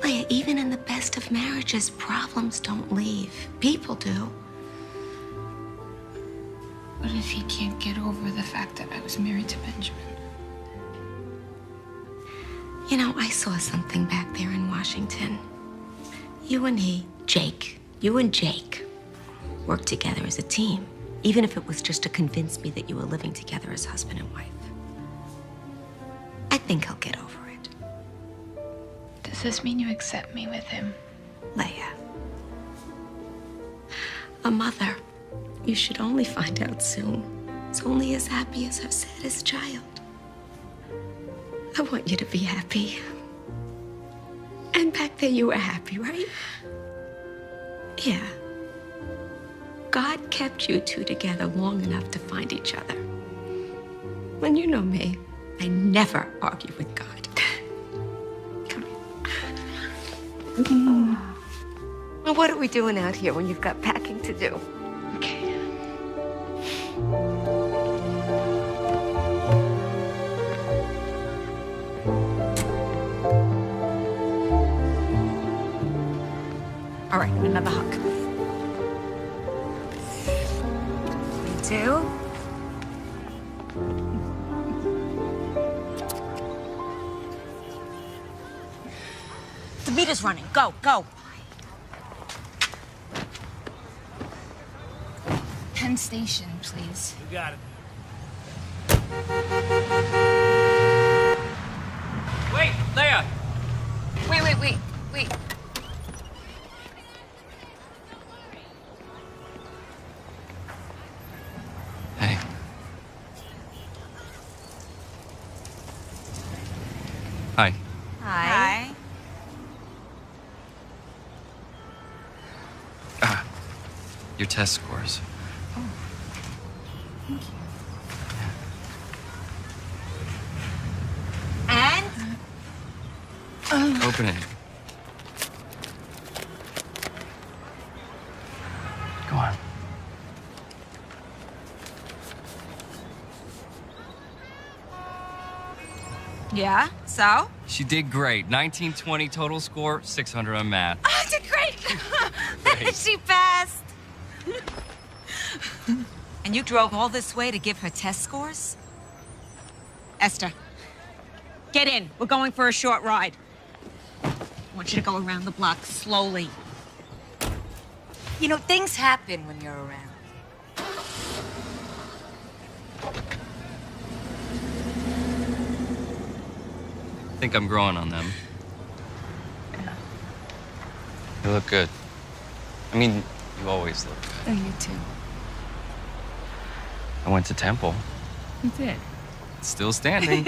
Leia, even in the best of marriages, problems don't leave. People do. What if he can't get over the fact that I was married to Benjamin? You know, I saw something back there in Washington. You and he, Jake, you and Jake worked together as a team, even if it was just to convince me that you were living together as husband and wife. I think he'll get over it. Does this mean you accept me with him? Leia, a mother, you should only find out soon, is only as happy as her saddest child. I want you to be happy. And back there you were happy, right? Yeah. God kept you two together long enough to find each other. And you know me, I never argue with God. Come here. Well, what are we doing out here when you've got packing to do? Okay. All right, another hug. You too. The meter's running. Go, go. Penn Station, please. You got it. Wait, Leia! Wait. Hey. Hi. Hi. Your test scores. Thank you. And? Open it. Go on. Yeah, so? She did great. 1920 total score, 600 on math. Oh, I did great. Great. She passed. And you drove all this way to give her test scores? Esther, get in. We're going for a short ride. I want you to go around the block slowly. You know, things happen when you're around. I think I'm growing on them. You look good. I mean, you always look good. Oh, you too. I went to Temple. You did. It's still standing.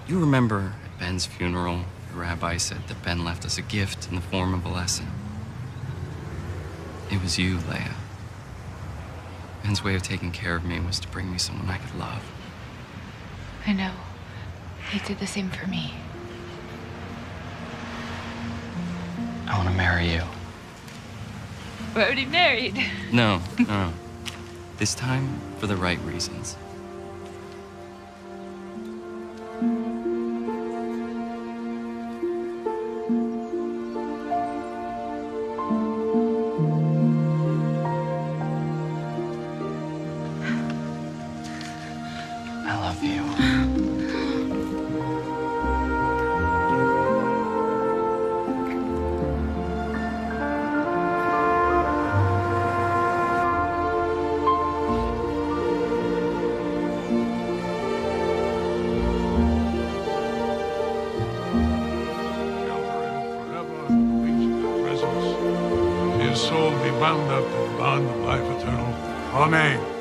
You remember at Ben's funeral, the rabbi said that Ben left us a gift in the form of a lesson. It was you, Leia. Ben's way of taking care of me was to bring me someone I could love. I know. He did the same for me. I want to marry you. We're already married. No. This time, for the right reasons. bound up in the bond of life eternal. Amen.